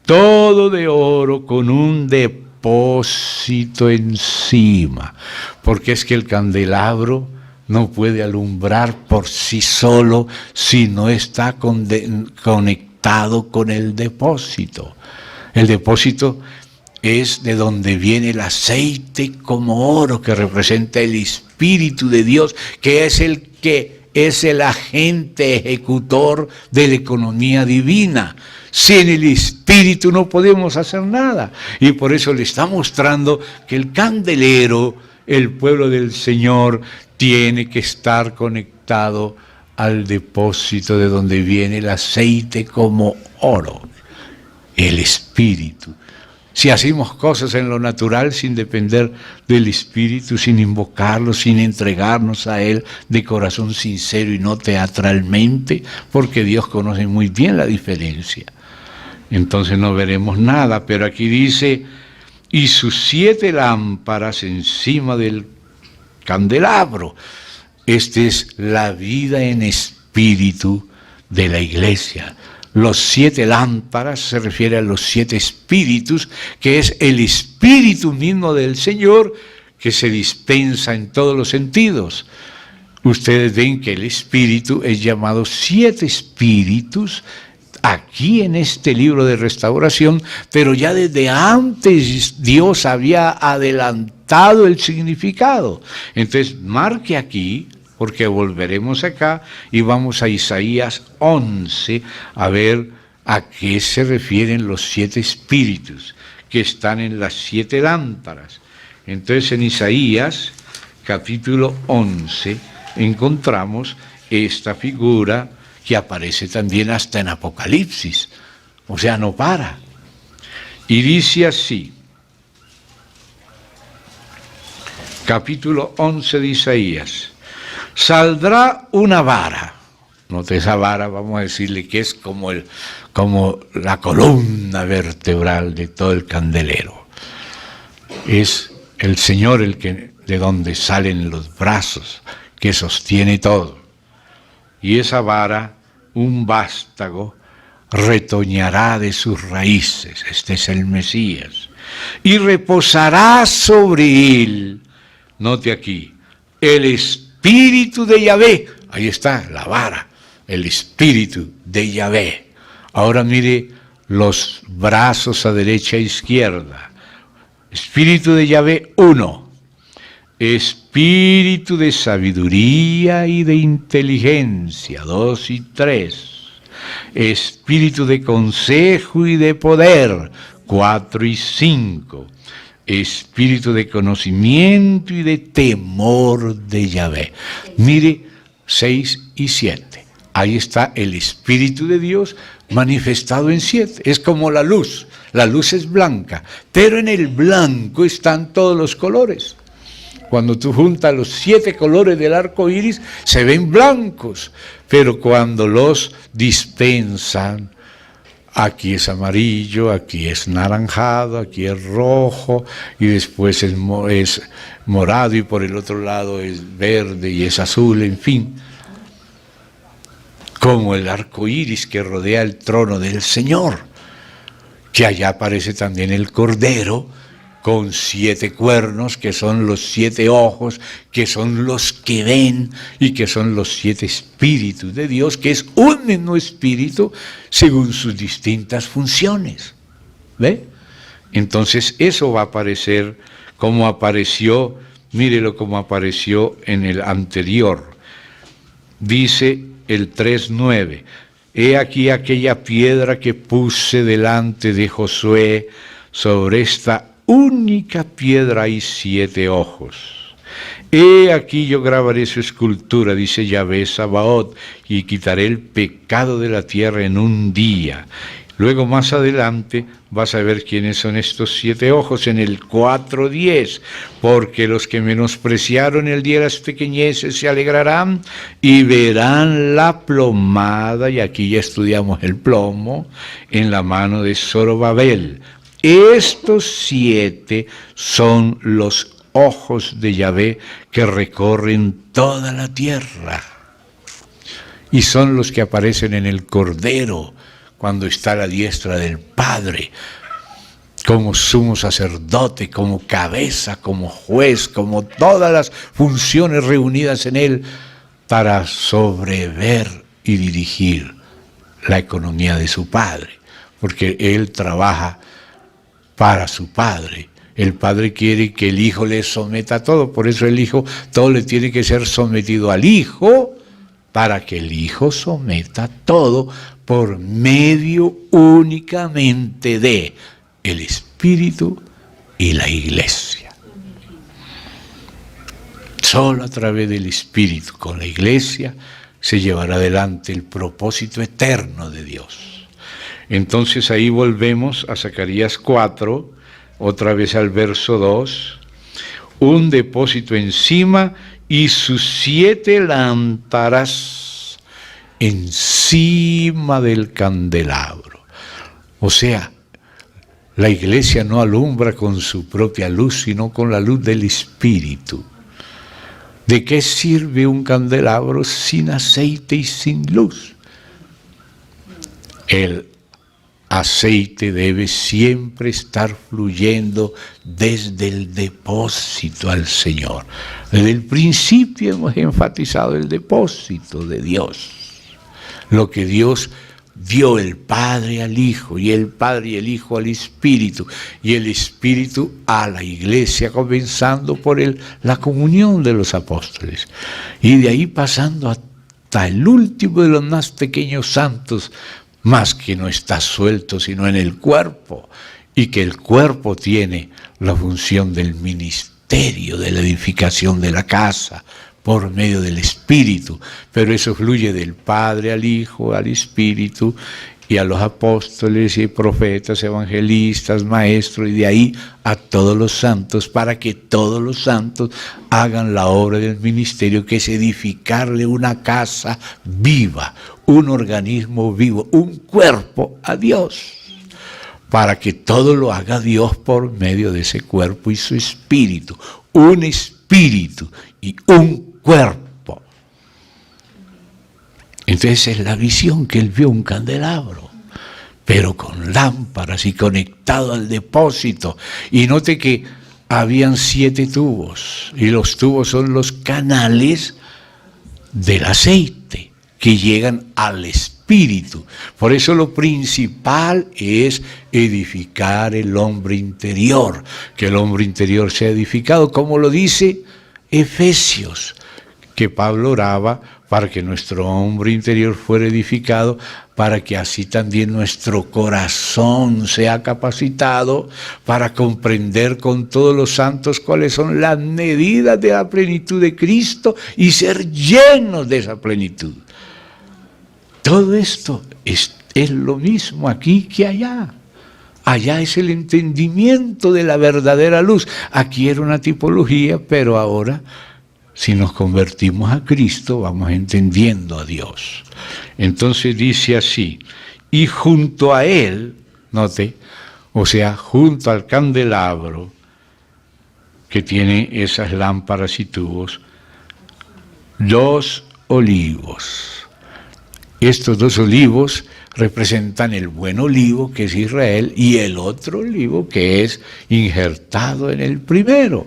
[SPEAKER 1] todo de oro con un depósito encima, porque es que el candelabro no puede alumbrar por sí solo si no está conectado con el depósito. El depósito es de donde viene el aceite como oro, que representa el Espíritu de Dios, que es el agente ejecutor de la economía divina. Sin el Espíritu no podemos hacer nada. Y por eso le está mostrando que el candelero el pueblo del Señor tiene que estar conectado al depósito de donde viene el aceite como oro, el Espíritu. Si hacemos cosas en lo natural sin depender del Espíritu, sin invocarlo, sin entregarnos a Él de corazón sincero y no teatralmente, porque Dios conoce muy bien la diferencia, entonces no veremos nada. Pero aquí dice, y sus 7 lámparas encima del candelabro. Esta es la vida en espíritu de la iglesia. Los 7 lámparas se refiere a los 7 espíritus, que es el espíritu mismo del Señor que se dispensa en todos los sentidos. Ustedes ven que el espíritu es llamado 7 espíritus aquí en este libro de restauración, pero ya desde antes Dios había adelantado el significado. Entonces marque aquí, porque volveremos acá y vamos a Isaías 11 a ver a qué se refieren los 7 espíritus que están en las 7 lámparas. Entonces en Isaías capítulo 11 encontramos esta figura que aparece también hasta en Apocalipsis, o sea, no para. Y dice así, capítulo 11 de Isaías: saldrá una vara. Note esa vara, vamos a decirle que es como la columna vertebral de todo el candelero. Es el Señor de donde salen los brazos, que sostiene todo. Y esa vara, un vástago, retoñará de sus raíces. Este es el Mesías. Y reposará sobre él, note aquí, el Espíritu de Yahvé. Ahí está la vara, el Espíritu de Yahvé. Ahora mire los brazos a derecha e izquierda. Espíritu de Yahvé, 1. Espíritu de sabiduría y de inteligencia, 2 y 3. Espíritu de consejo y de poder, 4 y 5. Espíritu de conocimiento y de temor de Yahvé. Mire, 6 y 7. Ahí está el Espíritu de Dios manifestado en 7. Es como la luz. La luz es blanca, pero en el blanco están todos los colores. Cuando tú juntas los 7 colores del arco iris, se ven blancos, pero cuando los dispensan, aquí es amarillo, aquí es naranjado, aquí es rojo, y después es morado, y por el otro lado es verde y es azul, en fin. Como el arco iris que rodea el trono del Señor, que allá aparece también el Cordero, con 7 cuernos, que son los 7 ojos, que son los que ven, y que son los 7 espíritus de Dios, que es un mismo espíritu según sus distintas funciones. ¿Ve? Entonces eso va a aparecer como apareció, mírelo como apareció en el anterior. Dice el 3:9, he aquí aquella piedra que puse delante de Josué, sobre esta única piedra hay 7 ojos. He aquí yo grabaré su escultura, dice Yahvé Sabaoth, y quitaré el pecado de la tierra en un día. Luego más adelante vas a ver quiénes son estos 7 ojos en el 4:10, porque los que menospreciaron el día de las pequeñeces se alegrarán y verán la plomada, y aquí ya estudiamos el plomo, en la mano de Zorobabel. Estos 7 son los ojos de Yahvé que recorren toda la tierra. Y son los que aparecen en el Cordero cuando está a la diestra del Padre, como sumo sacerdote, como cabeza, como juez, como todas las funciones reunidas en él para sobrever y dirigir la economía de su Padre, porque él trabaja para su Padre. El Padre quiere que el Hijo le someta a todo, por eso el Hijo, todo le tiene que ser sometido al Hijo, para que el Hijo someta todo por medio únicamente de el Espíritu y la Iglesia. Solo a través del Espíritu, con la Iglesia, se llevará adelante el propósito eterno de Dios. Entonces ahí volvemos a Zacarías 4, otra vez al verso 2. Un depósito encima y sus 7 lámparas encima del candelabro. O sea, la Iglesia no alumbra con su propia luz, sino con la luz del Espíritu. ¿De qué sirve un candelabro sin aceite y sin luz? El aceite debe siempre estar fluyendo desde el depósito al Señor. Desde el principio hemos enfatizado el depósito de Dios. Lo que Dios dio el Padre al Hijo, y el Padre y el Hijo al Espíritu, y el Espíritu a la Iglesia, comenzando por la comunión de los apóstoles, y de ahí pasando hasta el último de los más pequeños santos, más que no está suelto sino en el cuerpo, y que el cuerpo tiene la función del ministerio, de la edificación de la casa, por medio del Espíritu, pero eso fluye del Padre al Hijo, al Espíritu, y a los apóstoles y profetas, evangelistas, maestros, y de ahí a todos los santos, para que todos los santos hagan la obra del ministerio, que es edificarle una casa viva, un organismo vivo, un cuerpo a Dios, para que todo lo haga Dios por medio de ese cuerpo y su espíritu, un espíritu y un cuerpo. Entonces es la visión que él vio, un candelabro, pero con lámparas y conectado al depósito. Y note que habían 7 tubos, y los tubos son los canales del aceite que llegan al espíritu. Por eso lo principal es edificar el hombre interior, que el hombre interior sea edificado, como lo dice Efesios, que Pablo oraba para que nuestro hombre interior fuera edificado, para que así también nuestro corazón sea capacitado para comprender con todos los santos cuáles son las medidas de la plenitud de Cristo y ser llenos de esa plenitud. Todo esto es lo mismo aquí que allá. Allá es el entendimiento de la verdadera luz. Aquí era una tipología, pero ahora, si nos convertimos a Cristo, vamos entendiendo a Dios. Entonces dice así: y junto a él, note, o sea, junto al candelabro que tiene esas lámparas y tubos, 2 olivos. Estos 2 olivos representan el buen olivo, que es Israel, y el otro olivo que es injertado en el primero.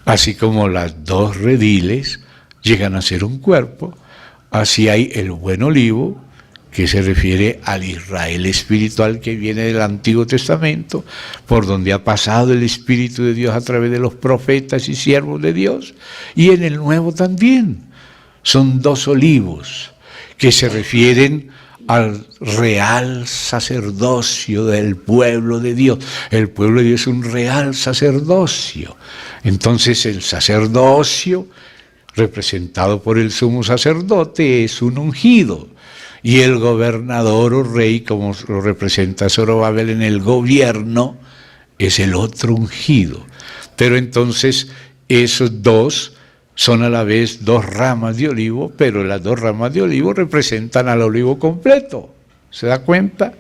[SPEAKER 1] Así como las 2 rediles llegan a ser un cuerpo, así hay el buen olivo, que se refiere al Israel espiritual que viene del Antiguo Testamento, por donde ha pasado el Espíritu de Dios a través de los profetas y siervos de Dios, y en el Nuevo también. Son 2 olivos que se refieren al real sacerdocio del pueblo de Dios. El pueblo de Dios es un real sacerdocio. Entonces el sacerdocio, representado por el sumo sacerdote, es un ungido. Y el gobernador o rey, como lo representa Zorobabel en el gobierno, es el otro ungido. Pero entonces esos 2 son a la vez 2 ramas de olivo, pero las 2 ramas de olivo representan al olivo completo. ¿Se da cuenta?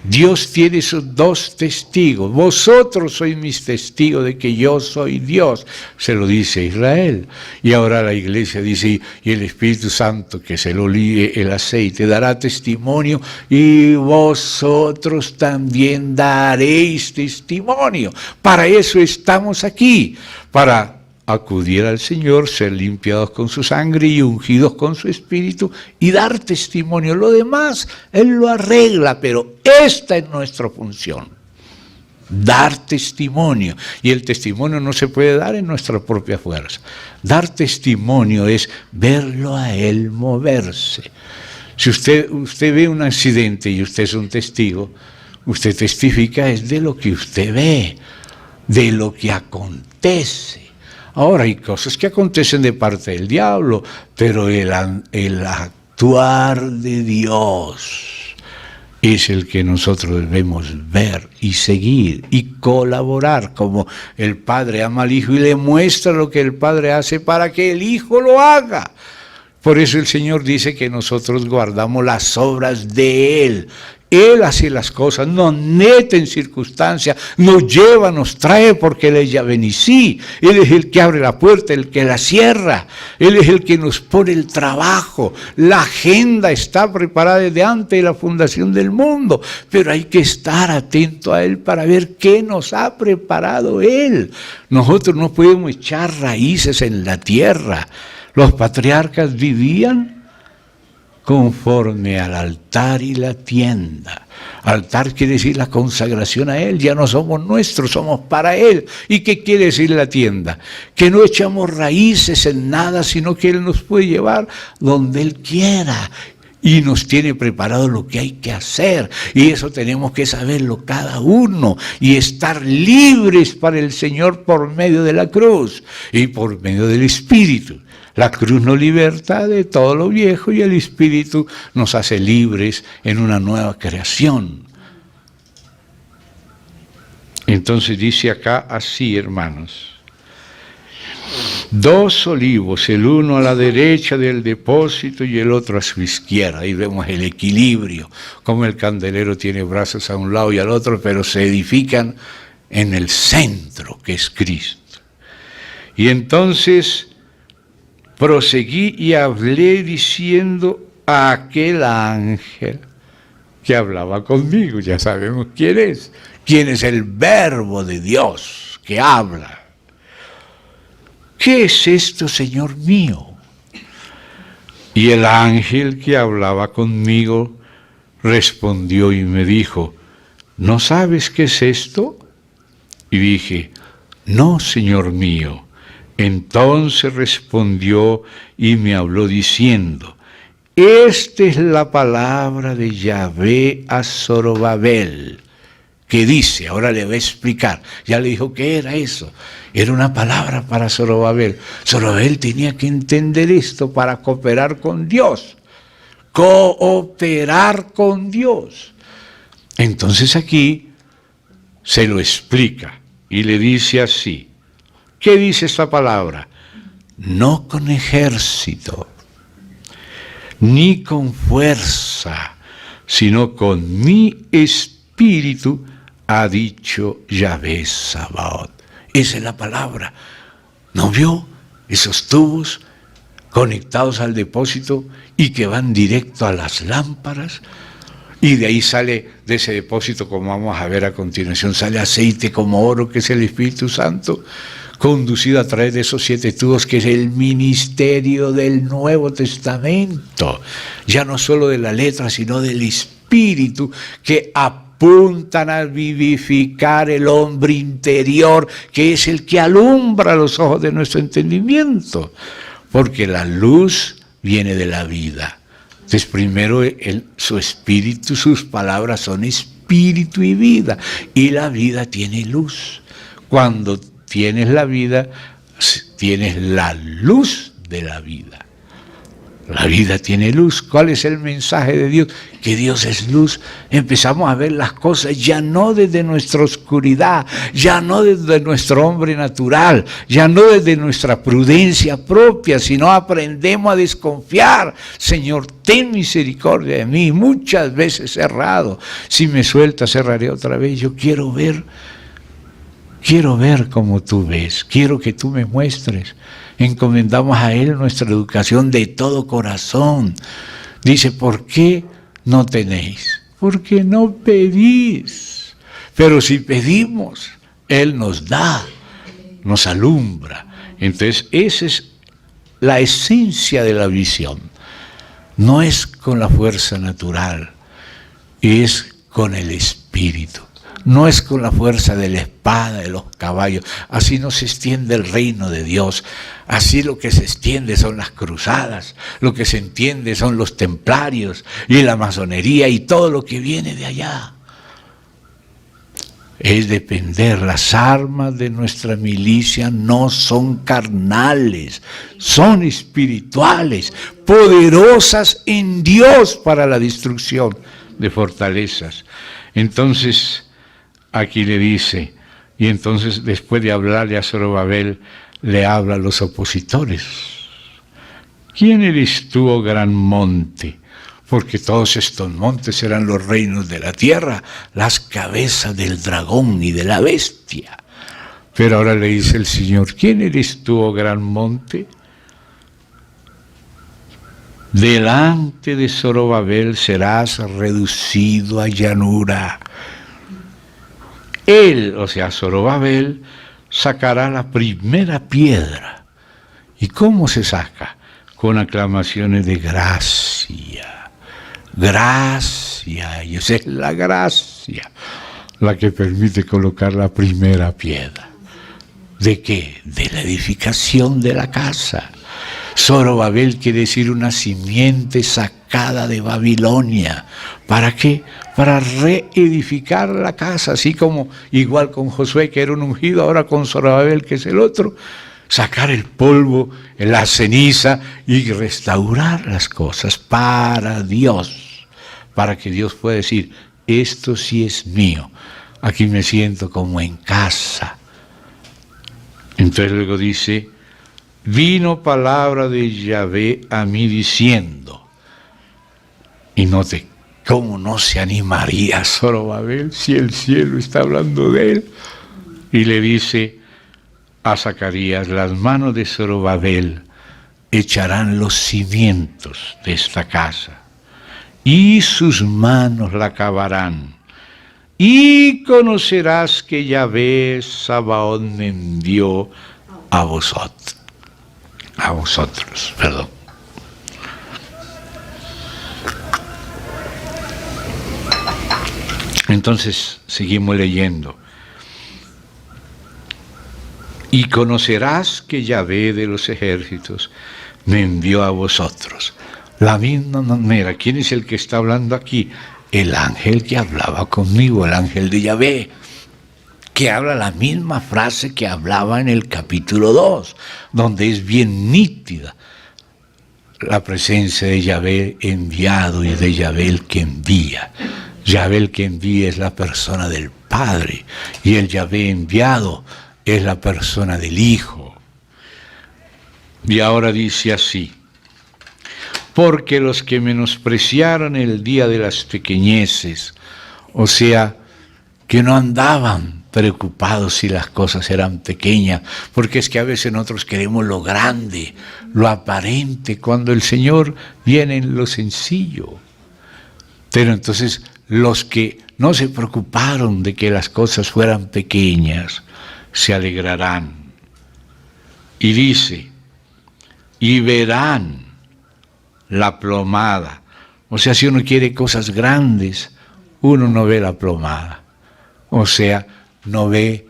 [SPEAKER 1] Dios tiene esos 2 testigos. Vosotros sois mis testigos de que yo soy Dios. Se lo dice Israel. Y ahora la iglesia dice, y el Espíritu Santo, que es el aceite, dará testimonio, y vosotros también daréis testimonio. Para eso estamos aquí, para acudir al Señor, ser limpiados con su sangre y ungidos con su Espíritu y dar testimonio. Lo demás Él lo arregla, pero esta es nuestra función: dar testimonio. Y el testimonio no se puede dar en nuestra propia fuerza. Dar testimonio es verlo a Él moverse. Si usted ve un accidente y usted es un testigo, usted testifica es de lo que usted ve, de lo que acontece. Ahora hay cosas que acontecen de parte del diablo, pero el actuar de Dios es el que nosotros debemos ver y seguir y colaborar, como el Padre ama al Hijo y le muestra lo que el Padre hace para que el Hijo lo haga. Por eso el Señor dice que nosotros guardamos las obras de Él. Él hace las cosas, nos mete en circunstancias, nos lleva, nos trae, porque Él es Yahvé Nisí. Él es el que abre la puerta, el que la cierra. Él es el que nos pone el trabajo. La agenda está preparada desde antes de la fundación del mundo, pero hay que estar atento a Él para ver qué nos ha preparado Él. Nosotros no podemos echar raíces en la tierra. Los patriarcas vivían conforme al altar y la tienda. Altar quiere decir la consagración a Él, ya no somos nuestros, somos para Él. ¿Y qué quiere decir la tienda? Que no echamos raíces en nada, sino que Él nos puede llevar donde Él quiera. Y nos tiene preparado lo que hay que hacer. Y eso tenemos que saberlo cada uno. Y estar libres para el Señor por medio de la cruz y por medio del Espíritu. La cruz nos liberta de todo lo viejo y el Espíritu nos hace libres en una nueva creación. Entonces dice acá así, hermanos. 2 olivos, el uno a la derecha del depósito y el otro a su izquierda. Ahí vemos el equilibrio, como el candelero tiene brazos a un lado y al otro, pero se edifican en el centro, que es Cristo. Y entonces proseguí y hablé diciendo a aquel ángel que hablaba conmigo. Ya sabemos quién es el verbo de Dios que habla. ¿Qué es esto, Señor mío? Y el ángel que hablaba conmigo respondió y me dijo, ¿no sabes qué es esto? Y dije, no, Señor mío. Entonces respondió y me habló diciendo, esta es la palabra de Yahvé a Zorobabel, que dice, ahora le voy a explicar, ya le dijo qué era eso, era una palabra para Zorobabel. Zorobabel tenía que entender esto para cooperar con Dios, Entonces aquí se lo explica y le dice así, ¿qué dice esta palabra? No con ejército, ni con fuerza, sino con mi espíritu, ha dicho Yahvé Sabaoth. Esa es la palabra. ¿No vio esos tubos conectados al depósito y que van directo a las lámparas? Y de ahí sale, de ese depósito, como vamos a ver a continuación, sale aceite como oro, que es el Espíritu Santo, conducido a través de esos 7 tubos, que es el ministerio del Nuevo Testamento, ya no solo de la letra, sino del Espíritu, que apuntan a vivificar el hombre interior, que es el que alumbra los ojos de nuestro entendimiento, porque la luz viene de la vida. Entonces primero su espíritu, sus palabras son espíritu y vida, y la vida tiene luz. Cuando tienes la vida, tienes la luz de la vida. La vida tiene luz. ¿Cuál es el mensaje de Dios? Que Dios es luz. Empezamos a ver las cosas ya no desde nuestra oscuridad, ya no desde nuestro hombre natural, ya no desde nuestra prudencia propia, sino aprendemos a desconfiar. Señor, ten misericordia de mí. Muchas veces he errado. Si me sueltas, cerraré otra vez. Yo quiero ver como tú ves, quiero que tú me muestres. Encomendamos a Él nuestra educación de todo corazón. Dice, ¿por qué no tenéis? Porque no pedís. Pero si pedimos, Él nos da, nos alumbra. Entonces, esa es la esencia de la visión. No es con la fuerza natural, es con el Espíritu. No es con la fuerza de la espada, de los caballos. Así no se extiende el reino de Dios. Así lo que se extiende son las cruzadas, lo que se entiende son los templarios y la masonería y todo lo que viene de allá. es depender. Las armas de nuestra milicia no son carnales, son espirituales, poderosas en Dios para la destrucción de fortalezas. Entonces, aquí le dice, y entonces después de hablarle a Zorobabel, le habla a los opositores. ¿Quién eres tú, oh gran monte? Porque todos estos montes eran los reinos de la tierra, las cabezas del dragón y de la bestia. Pero ahora le dice el Señor, ¿quién eres tú, oh gran monte? Delante de Zorobabel serás reducido a llanura. Él, o sea, Zorobabel, sacará la primera piedra. ¿Y cómo se saca? Con aclamaciones de gracia. Gracia, y esa es la gracia la que permite colocar la primera piedra. ¿De qué? De la edificación de la casa. Zorobabel quiere decir una simiente sacada de Babilonia. ¿Para qué? Para reedificar la casa, así como igual con Josué, que era un ungido, ahora con Zorobabel, que es el otro. Sacar el polvo, la ceniza y restaurar las cosas para Dios, para que Dios pueda decir, esto sí es mío, aquí me siento como en casa. Entonces luego dice, vino palabra de Yahvé a mí diciendo, y note, ¿cómo no se animaría Zorobabel si el cielo está hablando de él? Y le dice a Zacarías, las manos de Zorobabel echarán los cimientos de esta casa, y sus manos la acabarán, y conocerás que Yahvé Sabaoth me envió a vosotros. Entonces, seguimos leyendo. Y conocerás que Yahvé de los ejércitos me envió a vosotros. La misma manera, ¿quién es el que está hablando aquí? El ángel que hablaba conmigo, el ángel de Yahvé, que habla la misma frase que hablaba en el capítulo 2, donde es bien nítida la presencia de Yahvé enviado y de Yahvé el que envía. Yahvé el que envía es la persona del Padre, y el Yahvé enviado es la persona del Hijo. Y ahora dice así, porque los que menospreciaron el día de las pequeñeces, o sea, que no andaban preocupados si las cosas eran pequeñas, porque es que a veces nosotros queremos lo grande, lo aparente, cuando el Señor viene en lo sencillo. Pero entonces los que no se preocuparon de que las cosas fueran pequeñas, se alegrarán. Y dice, y verán la plomada. O sea, si uno quiere cosas grandes, uno no ve la plomada. O sea, no ve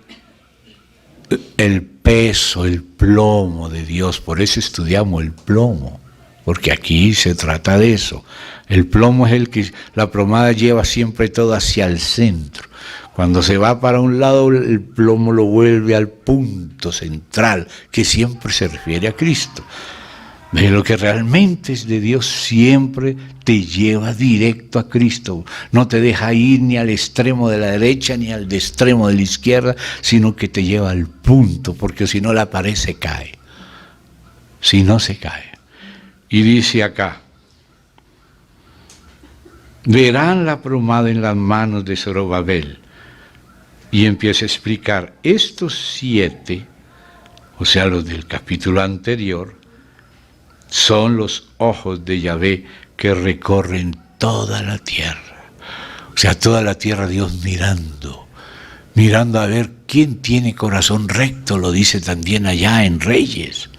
[SPEAKER 1] el peso, el plomo de Dios. Por eso estudiamos el plomo, porque aquí se trata de eso. El plomo es el que la plomada lleva siempre todo hacia el centro. Cuando se va para un lado, el plomo lo vuelve al punto central, que siempre se refiere a Cristo. De lo que realmente es de Dios siempre te lleva directo a Cristo. No te deja ir ni al extremo de la derecha ni al extremo de la izquierda, sino que te lleva al punto, porque si no la pared se cae. Si no se cae. Y dice acá, verán la plomada en las manos de Zorobabel. Y empieza a explicar, estos 7, o sea, los del capítulo anterior, son los ojos de Yahvé que recorren toda la tierra. O sea, toda la tierra Dios mirando a ver quién tiene corazón recto, lo dice también allá en Reyes.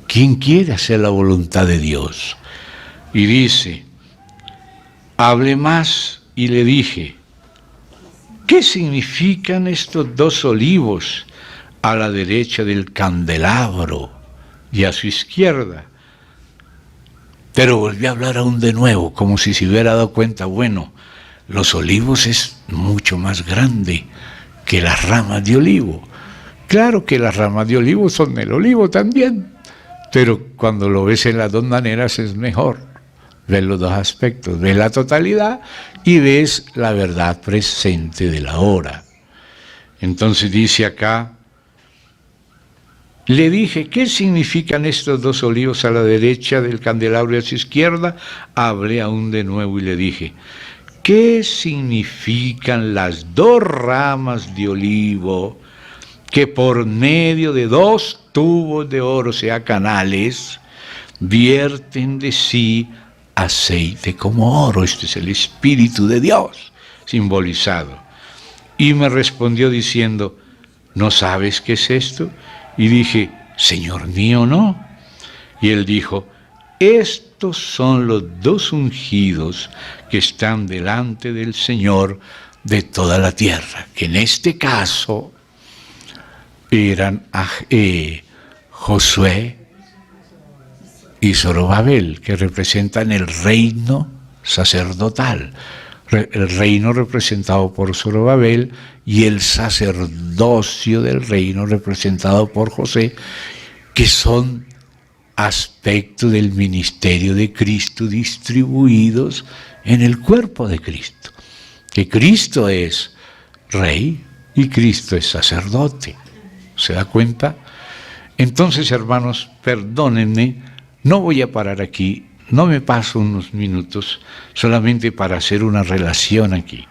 [SPEAKER 1] ¿Quién quiere hacer la voluntad de Dios? Y dice, hablé más y le dije, ¿qué significan estos 2 olivos a la derecha del candelabro y a su izquierda? Pero volví a hablar aún de nuevo, como si se hubiera dado cuenta, bueno, los olivos es mucho más grande que las ramas de olivo. Claro que las ramas de olivo son el olivo también, pero cuando lo ves en las dos maneras es mejor. Ves los dos aspectos, ves la totalidad y ves la verdad presente de la hora. Entonces dice acá, le dije, ¿qué significan estos dos olivos a la derecha del candelabro y a su izquierda? Hablé aún de nuevo y le dije, ¿qué significan las dos ramas de olivo que por medio de dos tubos de oro, o sea, canales, vierten de sí aceite como oro? Este es el Espíritu de Dios simbolizado. Y me respondió diciendo, ¿no sabes qué es esto? Y dije, Señor mío, no. Y él dijo, estos son los dos ungidos que están delante del Señor de toda la tierra, que en este caso eran Josué y Zorobabel, que representan el reino sacerdotal. El reino representado por Zorobabel y el sacerdocio del reino representado por José, que son aspectos del ministerio de Cristo distribuidos en el cuerpo de Cristo. Que Cristo es rey y Cristo es sacerdote. ¿Se da cuenta? Entonces, hermanos, perdónenme, no voy a parar aquí. No me paso unos minutos solamente para hacer una relación aquí.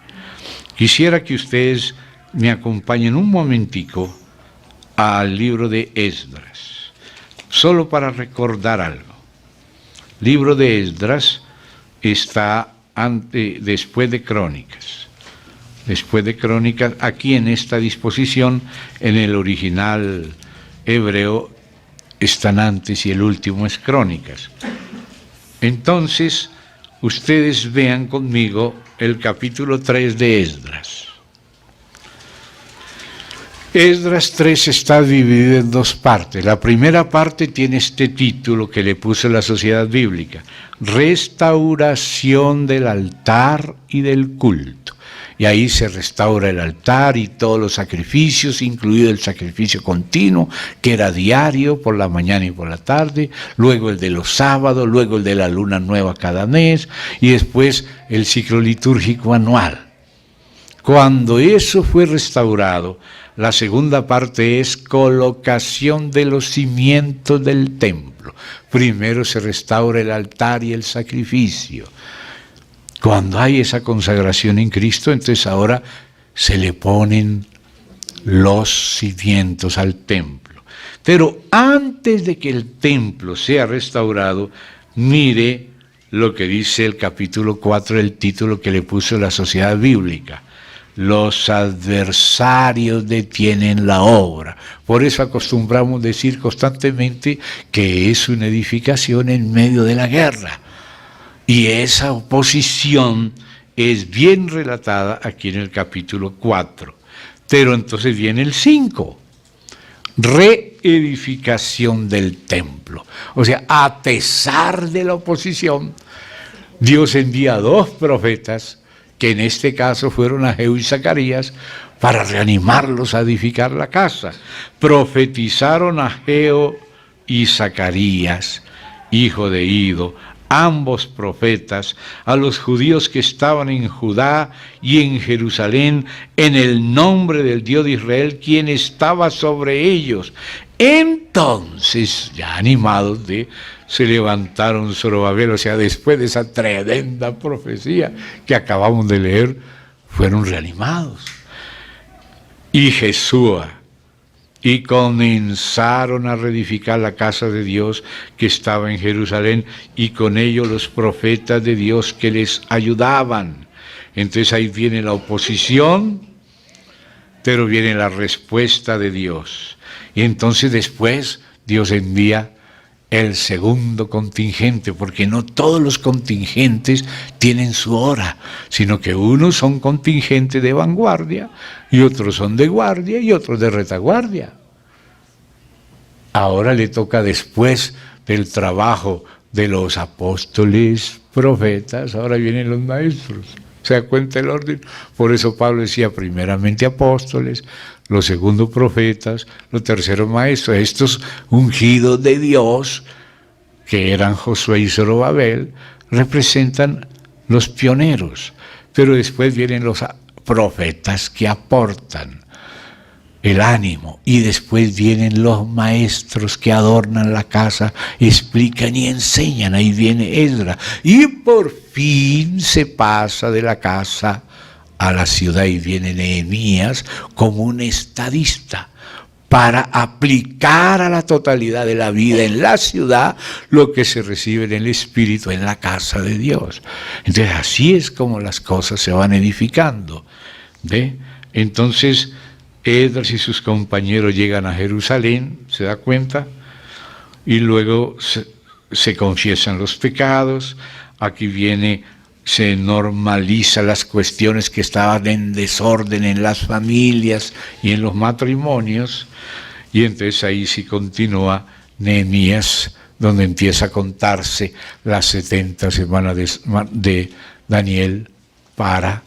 [SPEAKER 1] Quisiera que ustedes me acompañen un momentico al libro de Esdras, solo para recordar algo. Libro de Esdras está después de Crónicas. Después de Crónicas, aquí en esta disposición, en el original hebreo, están antes y el último es Crónicas. Entonces, ustedes vean conmigo el capítulo 3 de Esdras. Esdras 3 está dividido en dos partes. La primera parte tiene este título que le puso la Sociedad Bíblica, Restauración del altar y del culto. Y ahí se restaura el altar y todos los sacrificios, incluido el sacrificio continuo, que era diario, por la mañana y por la tarde, luego el de los sábados, luego el de la luna nueva cada mes, y después el ciclo litúrgico anual. Cuando eso fue restaurado, la segunda parte es colocación de los cimientos del templo. Primero se restaura el altar y el sacrificio. Cuando hay esa consagración en Cristo, entonces ahora se le ponen los cimientos al templo. Pero antes de que el templo sea restaurado, mire lo que dice el capítulo 4, el título que le puso la Sociedad Bíblica. Los adversarios detienen la obra. Por eso acostumbramos decir constantemente que es una edificación en medio de la guerra. Y esa oposición es bien relatada aquí en el capítulo 4. Pero entonces viene el 5. Reedificación del templo. O sea, a pesar de la oposición, Dios envía 2 profetas, que en este caso fueron Ageo y Zacarías, para reanimarlos a edificar la casa. Profetizaron Ageo y Zacarías, hijo de Ido, ambos profetas, a los judíos que estaban en Judá y en Jerusalén, en el nombre del Dios de Israel, quien estaba sobre ellos. Entonces, ya animados se levantaron Zorobabel, o sea, después de esa tremenda profecía que acabamos de leer, fueron reanimados. Y Jesúa, y comenzaron a reedificar la casa de Dios que estaba en Jerusalén, y con ello los profetas de Dios que les ayudaban. Entonces ahí viene la oposición, pero viene la respuesta de Dios. Y entonces después Dios envía el segundo contingente, porque no todos los contingentes tienen su hora, sino que unos son contingentes de vanguardia, y otros son de guardia, y otros de retaguardia. Ahora le toca, después del trabajo de los apóstoles, profetas, ahora vienen los maestros, ¿Se da cuenta el orden? Por eso Pablo decía, primeramente apóstoles, los segundos profetas, los terceros maestros, estos ungidos de Dios, que eran Josué y Zorobabel, representan los pioneros, pero después vienen los profetas que aportan el ánimo, y después vienen los maestros que adornan la casa, explican y enseñan. Ahí viene Esdras, y por fin se pasa de la casa a la ciudad, y viene Nehemías como un estadista para aplicar a la totalidad de la vida en la ciudad lo que se recibe en el Espíritu en la casa de Dios. Entonces así es como las cosas se van edificando, ¿ve? Entonces Esdras y sus compañeros llegan a Jerusalén, ¿se da cuenta? Y luego se confiesan los pecados. Aquí viene, se normaliza las cuestiones que estaban en desorden en las familias y en los matrimonios. Y entonces ahí sí continúa Nehemías, donde empieza a contarse las 70 semanas de Daniel para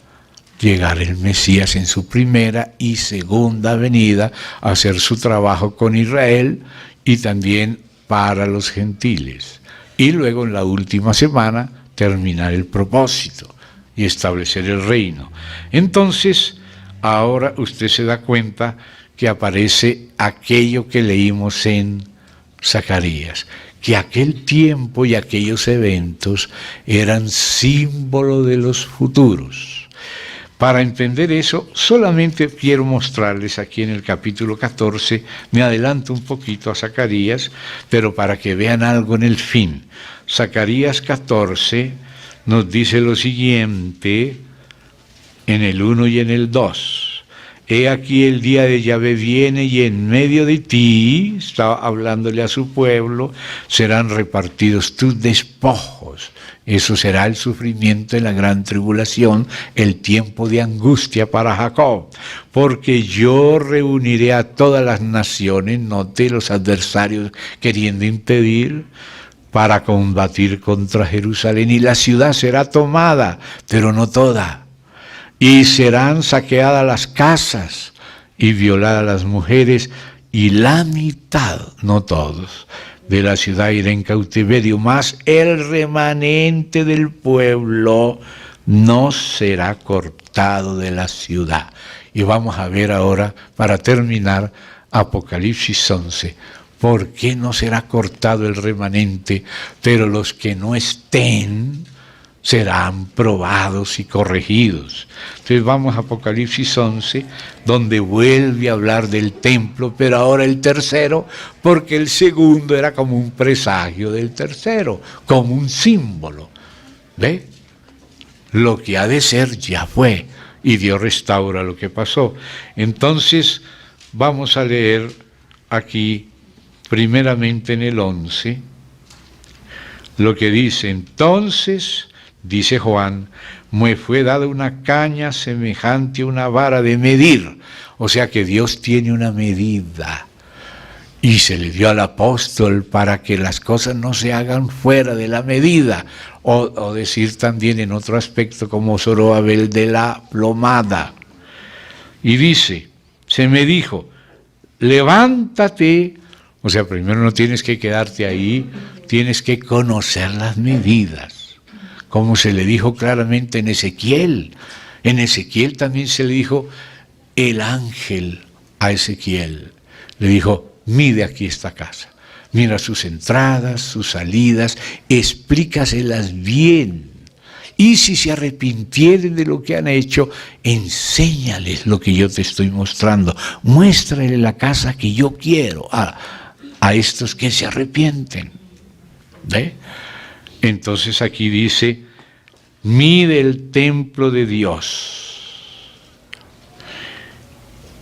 [SPEAKER 1] llegar el Mesías en su primera y segunda venida a hacer su trabajo con Israel y también para los gentiles. Y luego en la última semana terminar el propósito y establecer el reino. Entonces, ahora usted se da cuenta que aparece aquello que leímos en Zacarías, que aquel tiempo y aquellos eventos eran símbolo de los futuros. Para entender eso, solamente quiero mostrarles aquí en el capítulo 14, me adelanto un poquito a Zacarías, pero para que vean algo en el fin. Zacarías 14 nos dice lo siguiente, en el 1 y en el 2. He aquí el día de Yahvé viene y en medio de ti, está hablándole a su pueblo, serán repartidos tus despojos. Eso será el sufrimiento en la gran tribulación, el tiempo de angustia para Jacob. Porque yo reuniré a todas las naciones, note los adversarios queriendo impedir, para combatir contra Jerusalén. Y la ciudad será tomada, pero no toda. Y serán saqueadas las casas y violadas las mujeres, y la mitad, no todos, de la ciudad irá en cautiverio, mas el remanente del pueblo no será cortado de la ciudad. Y vamos a ver ahora, para terminar, Apocalipsis 11. ¿Por qué no será cortado el remanente? Pero los que no estén serán probados y corregidos. Entonces vamos a Apocalipsis 11, donde vuelve a hablar del templo, pero ahora el tercero, porque el segundo era como un presagio del tercero, como un símbolo. ¿Ve? Lo que ha de ser ya fue, y Dios restaura lo que pasó. Entonces vamos a leer aquí, primeramente en el 11, lo que dice: entonces, dice Juan, me fue dada una caña semejante a una vara de medir. O sea que Dios tiene una medida. Y se le dio al apóstol para que las cosas no se hagan fuera de la medida. O decir también en otro aspecto como Zorobabel, de la plomada. Y dice, se me dijo, levántate. O sea, primero no tienes que quedarte ahí, tienes que conocer las medidas. Como se le dijo claramente en Ezequiel. En Ezequiel también se le dijo el ángel a Ezequiel. Le dijo, mide aquí esta casa. Mira sus entradas, sus salidas, explícaselas bien. Y si se arrepintieren de lo que han hecho, enséñales lo que yo te estoy mostrando. Muéstrale la casa que yo quiero a estos que se arrepienten. ¿Ve? Entonces aquí dice, mide el templo de Dios.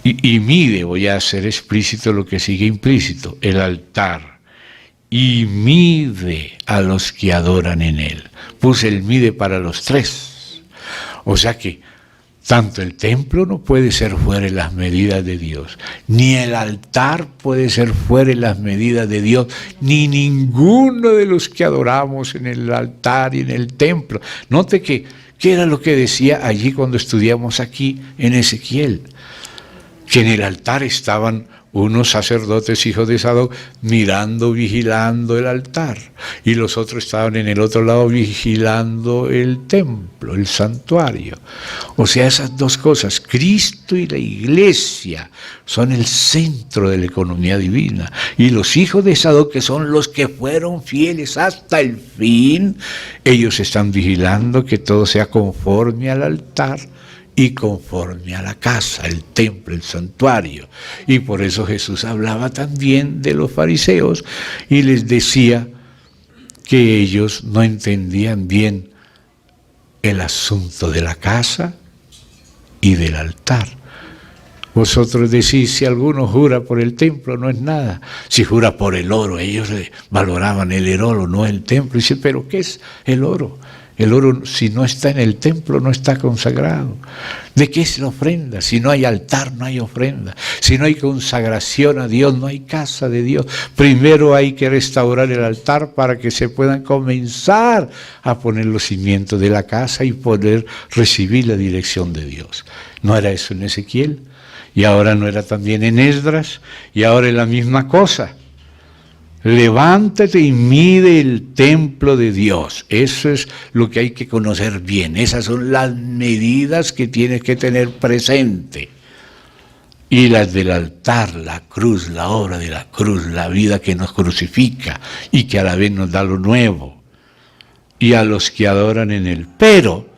[SPEAKER 1] Y mide, voy a hacer explícito lo que sigue implícito, el altar. Y mide a los que adoran en él. Puse el mide para los tres. O sea que tanto el templo no puede ser fuera de las medidas de Dios, ni el altar puede ser fuera de las medidas de Dios, ni ninguno de los que adoramos en el altar y en el templo. Note que ¿Qué era lo que decía allí cuando estudiamos aquí en Ezequiel? Que en el altar estaban unos sacerdotes hijos de Sadoc mirando, vigilando el altar, y los otros estaban en el otro lado vigilando el templo, el santuario. O sea, esas dos cosas, Cristo y la iglesia, son el centro de la economía divina, y los hijos de Sadoc, que son los que fueron fieles hasta el fin, ellos están vigilando que todo sea conforme al altar y conforme a la casa, el templo, el santuario. Y por eso Jesús hablaba también de los fariseos y les decía que ellos no entendían bien el asunto de la casa y del altar. Vosotros decís, si alguno jura por el templo, no es nada. Si jura por el oro, ellos valoraban el oro, no el templo. Y dice, ¿pero qué es el oro? El oro, si no está en el templo, no está consagrado. ¿De qué es la ofrenda? Si no hay altar, no hay ofrenda. Si no hay consagración a Dios, no hay casa de Dios. Primero hay que restaurar el altar para que se puedan comenzar a poner los cimientos de la casa y poder recibir la dirección de Dios. ¿No era eso en Ezequiel? Y ahora no era también en Esdras, y ahora es la misma cosa. Levántate y mide el templo de Dios. Eso es lo que hay que conocer bien. Esas son las medidas que tienes que tener presente. Y las del altar, la cruz, la obra de la cruz, la vida que nos crucifica y que a la vez nos da lo nuevo. Y a los que adoran en él. Pero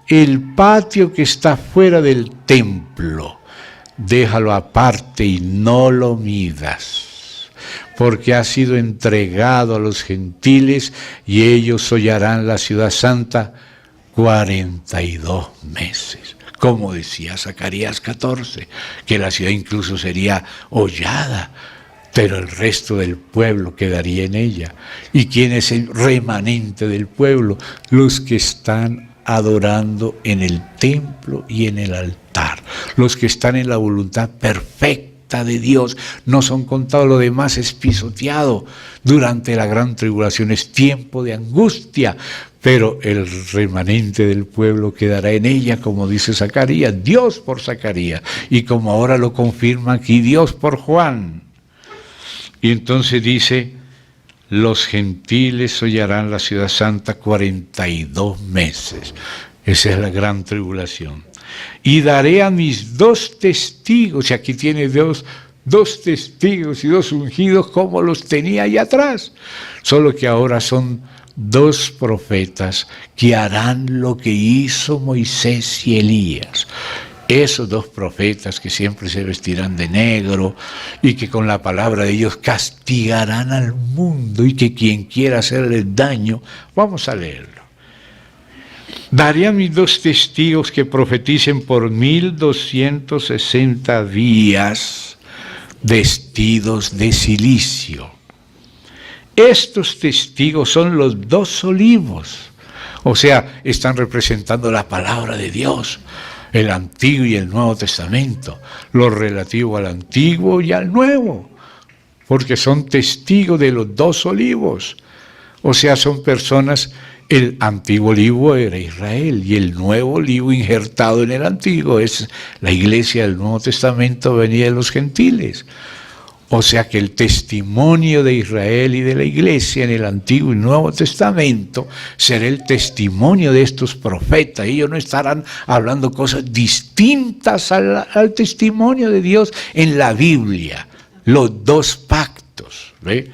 [SPEAKER 1] el patio que está fuera del templo, déjalo aparte y no lo midas, porque ha sido entregado a los gentiles y ellos hollarán la ciudad santa 42 meses. Como decía Zacarías 14, que la ciudad incluso sería hollada, pero el resto del pueblo quedaría en ella. ¿Y quién es el remanente del pueblo? Los que están adorando en el templo y en el altar, los que están en la voluntad perfecta de Dios, no son contados, lo demás es pisoteado. Durante la gran tribulación es tiempo de angustia, pero el remanente del pueblo quedará en ella, como dice Zacarías, Dios por Zacarías, y como ahora lo confirma aquí Dios por Juan. Y entonces dice, los gentiles hollarán la ciudad santa 42 meses. Esa es la gran tribulación. Y daré a mis 2 testigos, y aquí tiene Dios 2 testigos y 2 ungidos como los tenía allá atrás, solo que ahora son 2 profetas que harán lo que hizo Moisés y Elías. Esos 2 profetas que siempre se vestirán de negro y que con la palabra de Dios castigarán al mundo y que quien quiera hacerles daño, vamos a leerlo. Daré a mis 2 testigos que profeticen por 1260 días vestidos de cilicio. Estos testigos son los 2 olivos, o sea, están representando la palabra de Dios, el Antiguo y el Nuevo Testamento, lo relativo al Antiguo y al Nuevo, porque son testigos de los 2 olivos, o sea, son personas. El antiguo olivo era Israel y el nuevo olivo injertado en el antiguo es la iglesia del Nuevo Testamento, venida de los gentiles. O sea que el testimonio de Israel y de la iglesia en el Antiguo y Nuevo Testamento será el testimonio de estos profetas. Ellos no estarán hablando cosas distintas al testimonio de Dios en la Biblia. Los 2 pactos, ¿ve?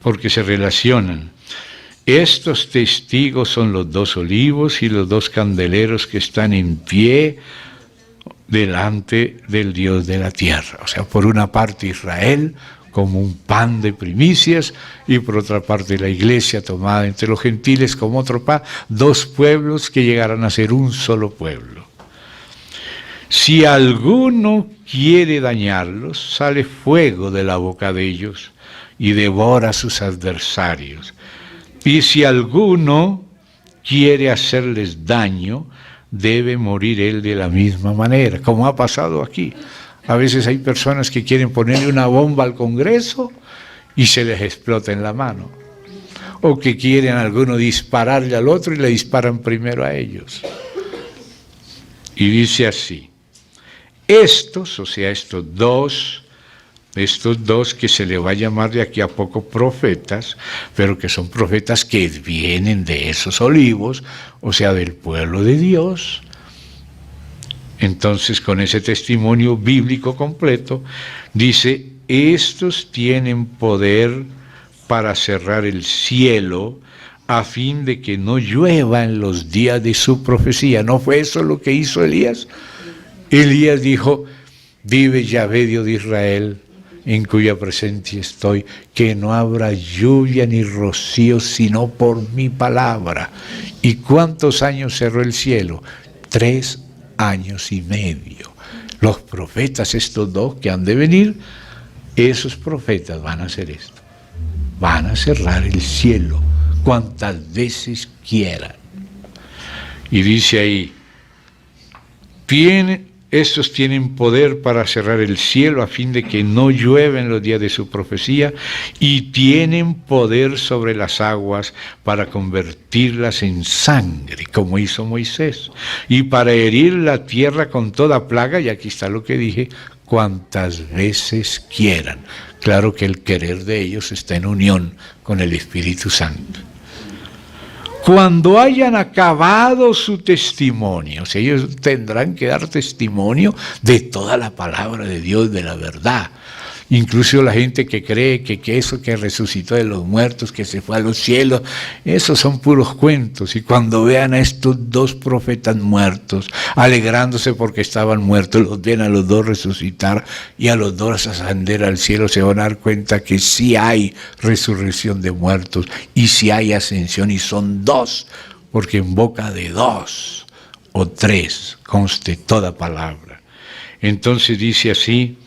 [SPEAKER 1] Porque se relacionan. Estos testigos son los 2 olivos y los 2 candeleros que están en pie delante del Dios de la tierra. O sea, por una parte Israel como un pan de primicias y por otra parte la iglesia tomada entre los gentiles como otro pan, 2 pueblos que llegarán a ser un solo pueblo. Si alguno quiere dañarlos, sale fuego de la boca de ellos y devora a sus adversarios. Y si alguno quiere hacerles daño, debe morir él de la misma manera, como ha pasado aquí. A veces hay personas que quieren ponerle una bomba al Congreso y se les explota en la mano. O que quieren alguno dispararle al otro y le disparan primero a ellos. Y dice así: estos, o sea, estos dos que se le va a llamar de aquí a poco profetas, pero que son profetas que vienen de esos olivos, o sea, del pueblo de Dios. Entonces, con ese testimonio bíblico completo, dice: estos tienen poder para cerrar el cielo a fin de que no llueva en los días de su profecía. ¿No fue eso lo que hizo Elías? Elías dijo: vive Yahvé, Dios de Israel, en cuya presencia estoy, que no habrá lluvia ni rocío sino por mi palabra. ¿Y cuántos años cerró el cielo? 3 años y medio. Los profetas, estos dos que han de venir, esos profetas van a hacer esto. Van a cerrar el cielo cuantas veces quieran. Y dice ahí: estos tienen poder para cerrar el cielo a fin de que no llueva en los días de su profecía, y tienen poder sobre las aguas para convertirlas en sangre, como hizo Moisés, y para herir la tierra con toda plaga, y aquí está lo que dije, cuantas veces quieran. Claro que el querer de ellos está en unión con el Espíritu Santo. Cuando hayan acabado su testimonio, o sea, ellos tendrán que dar testimonio de toda la palabra de Dios, de la verdad. Incluso la gente que cree que eso que resucitó de los muertos, que se fue a los cielos, esos son puros cuentos. Y cuando vean a estos dos profetas muertos, alegrándose porque estaban muertos, los ven a los dos resucitar y a los dos ascender al cielo, se van a dar cuenta que sí hay resurrección de muertos y sí hay ascensión, y son dos, porque en boca de 2 o 3 conste toda palabra. Entonces dice así: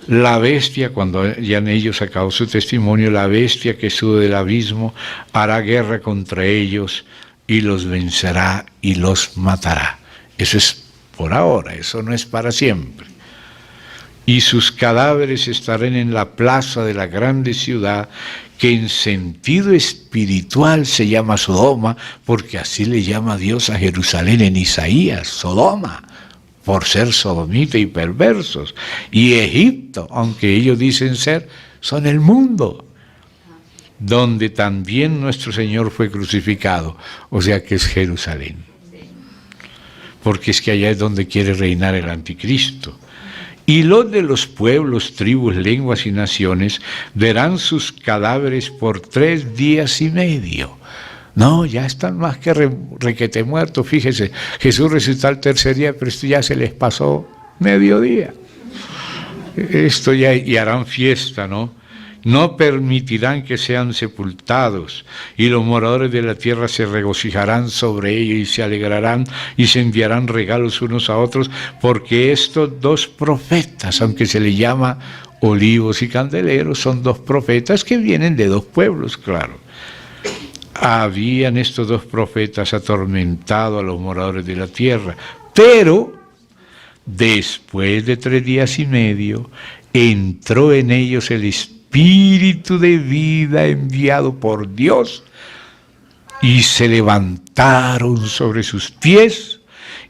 [SPEAKER 1] la bestia, cuando hayan ellos acabado su testimonio, la bestia que sube del abismo hará guerra contra ellos y los vencerá y los matará. Eso es por ahora, eso no es para siempre. Y sus cadáveres estarán en la plaza de la grande ciudad, que en sentido espiritual se llama Sodoma, porque así le llama Dios a Jerusalén en Isaías, Sodoma, por ser sodomita y perversos. Y Egipto, aunque ellos dicen ser, son el mundo, donde también nuestro Señor fue crucificado, o sea que es Jerusalén. Porque es que allá es donde quiere reinar el anticristo. Y los de los pueblos, tribus, lenguas y naciones verán sus cadáveres por 3 días y medio. No, ya están más que requete muertos. Fíjese, Jesús resucitó al 3er día, pero esto ya se les pasó mediodía. Esto ya, y harán fiesta, ¿no? No permitirán que sean sepultados, y los moradores de la tierra se regocijarán sobre ellos y se alegrarán y se enviarán regalos unos a otros, porque estos dos profetas, aunque se les llama olivos y candeleros, son 2 profetas que vienen de 2 pueblos, claro. Habían estos 2 profetas atormentado a los moradores de la tierra, pero después de 3 días y medio entró en ellos el Espíritu de vida enviado por Dios, y se levantaron sobre sus pies,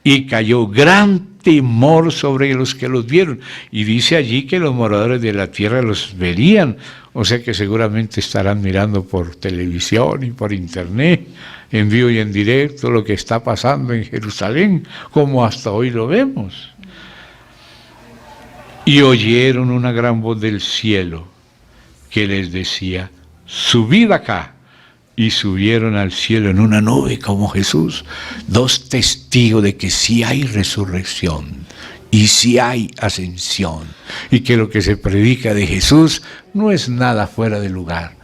[SPEAKER 1] y cayó gran temor sobre los que los vieron. Y dice allí que los moradores de la tierra los verían, o sea que seguramente estarán mirando por televisión y por internet, en vivo y en directo, lo que está pasando en Jerusalén, como hasta hoy lo vemos. Y oyeron una gran voz del cielo que les decía: subid acá. Y subieron al cielo en una nube como Jesús. 2 testigos de que sí hay resurrección y sí hay ascensión, y que lo que se predica de Jesús no es nada fuera de lugar.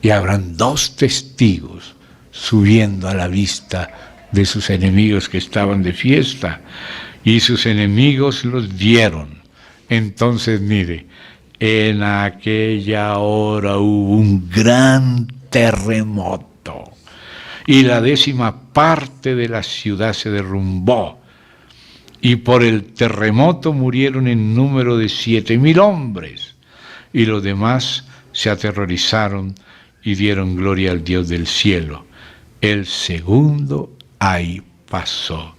[SPEAKER 1] Y habrán 2 testigos subiendo a la vista de sus enemigos que estaban de fiesta, y sus enemigos los vieron. Entonces, mire, en aquella hora hubo un gran terremoto, y la 10ª parte de la ciudad se derrumbó, y por el terremoto murieron en número de 7,000 hombres, y los demás se aterrorizaron y dieron gloria al Dios del cielo. El segundo ahí pasó.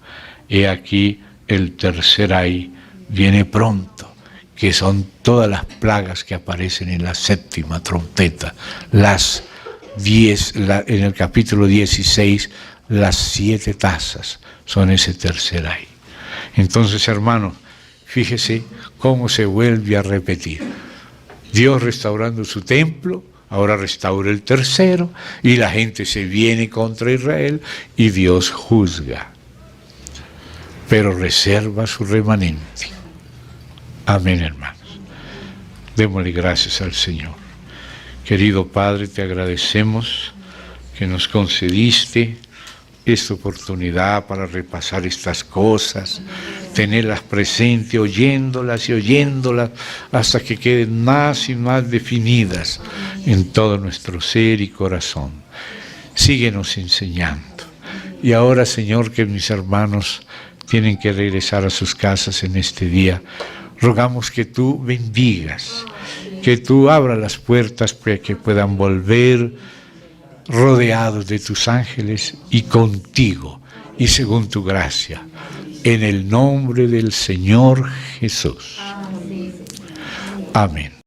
[SPEAKER 1] He aquí el tercer ay viene pronto, que son todas las plagas que aparecen en la séptima trompeta, en el capítulo 16, las 7 tazas son ese tercer ay. Entonces, hermanos, fíjese cómo se vuelve a repetir. Dios restaurando su templo, ahora restaura el tercero, y la gente se viene contra Israel y Dios juzga, pero reserva su remanente. Amén, hermanos. Démosle gracias al Señor. Querido Padre, te agradecemos que nos concediste esta oportunidad para repasar estas cosas, tenerlas presentes, oyéndolas y oyéndolas hasta que queden más y más definidas en todo nuestro ser y corazón. Síguenos enseñando. Y ahora, Señor, que mis hermanos tienen que regresar a sus casas en este día, rogamos que tú bendigas, que tú abras las puertas para que puedan volver rodeados de tus ángeles y contigo, y según tu gracia, en el nombre del Señor Jesús. Amén.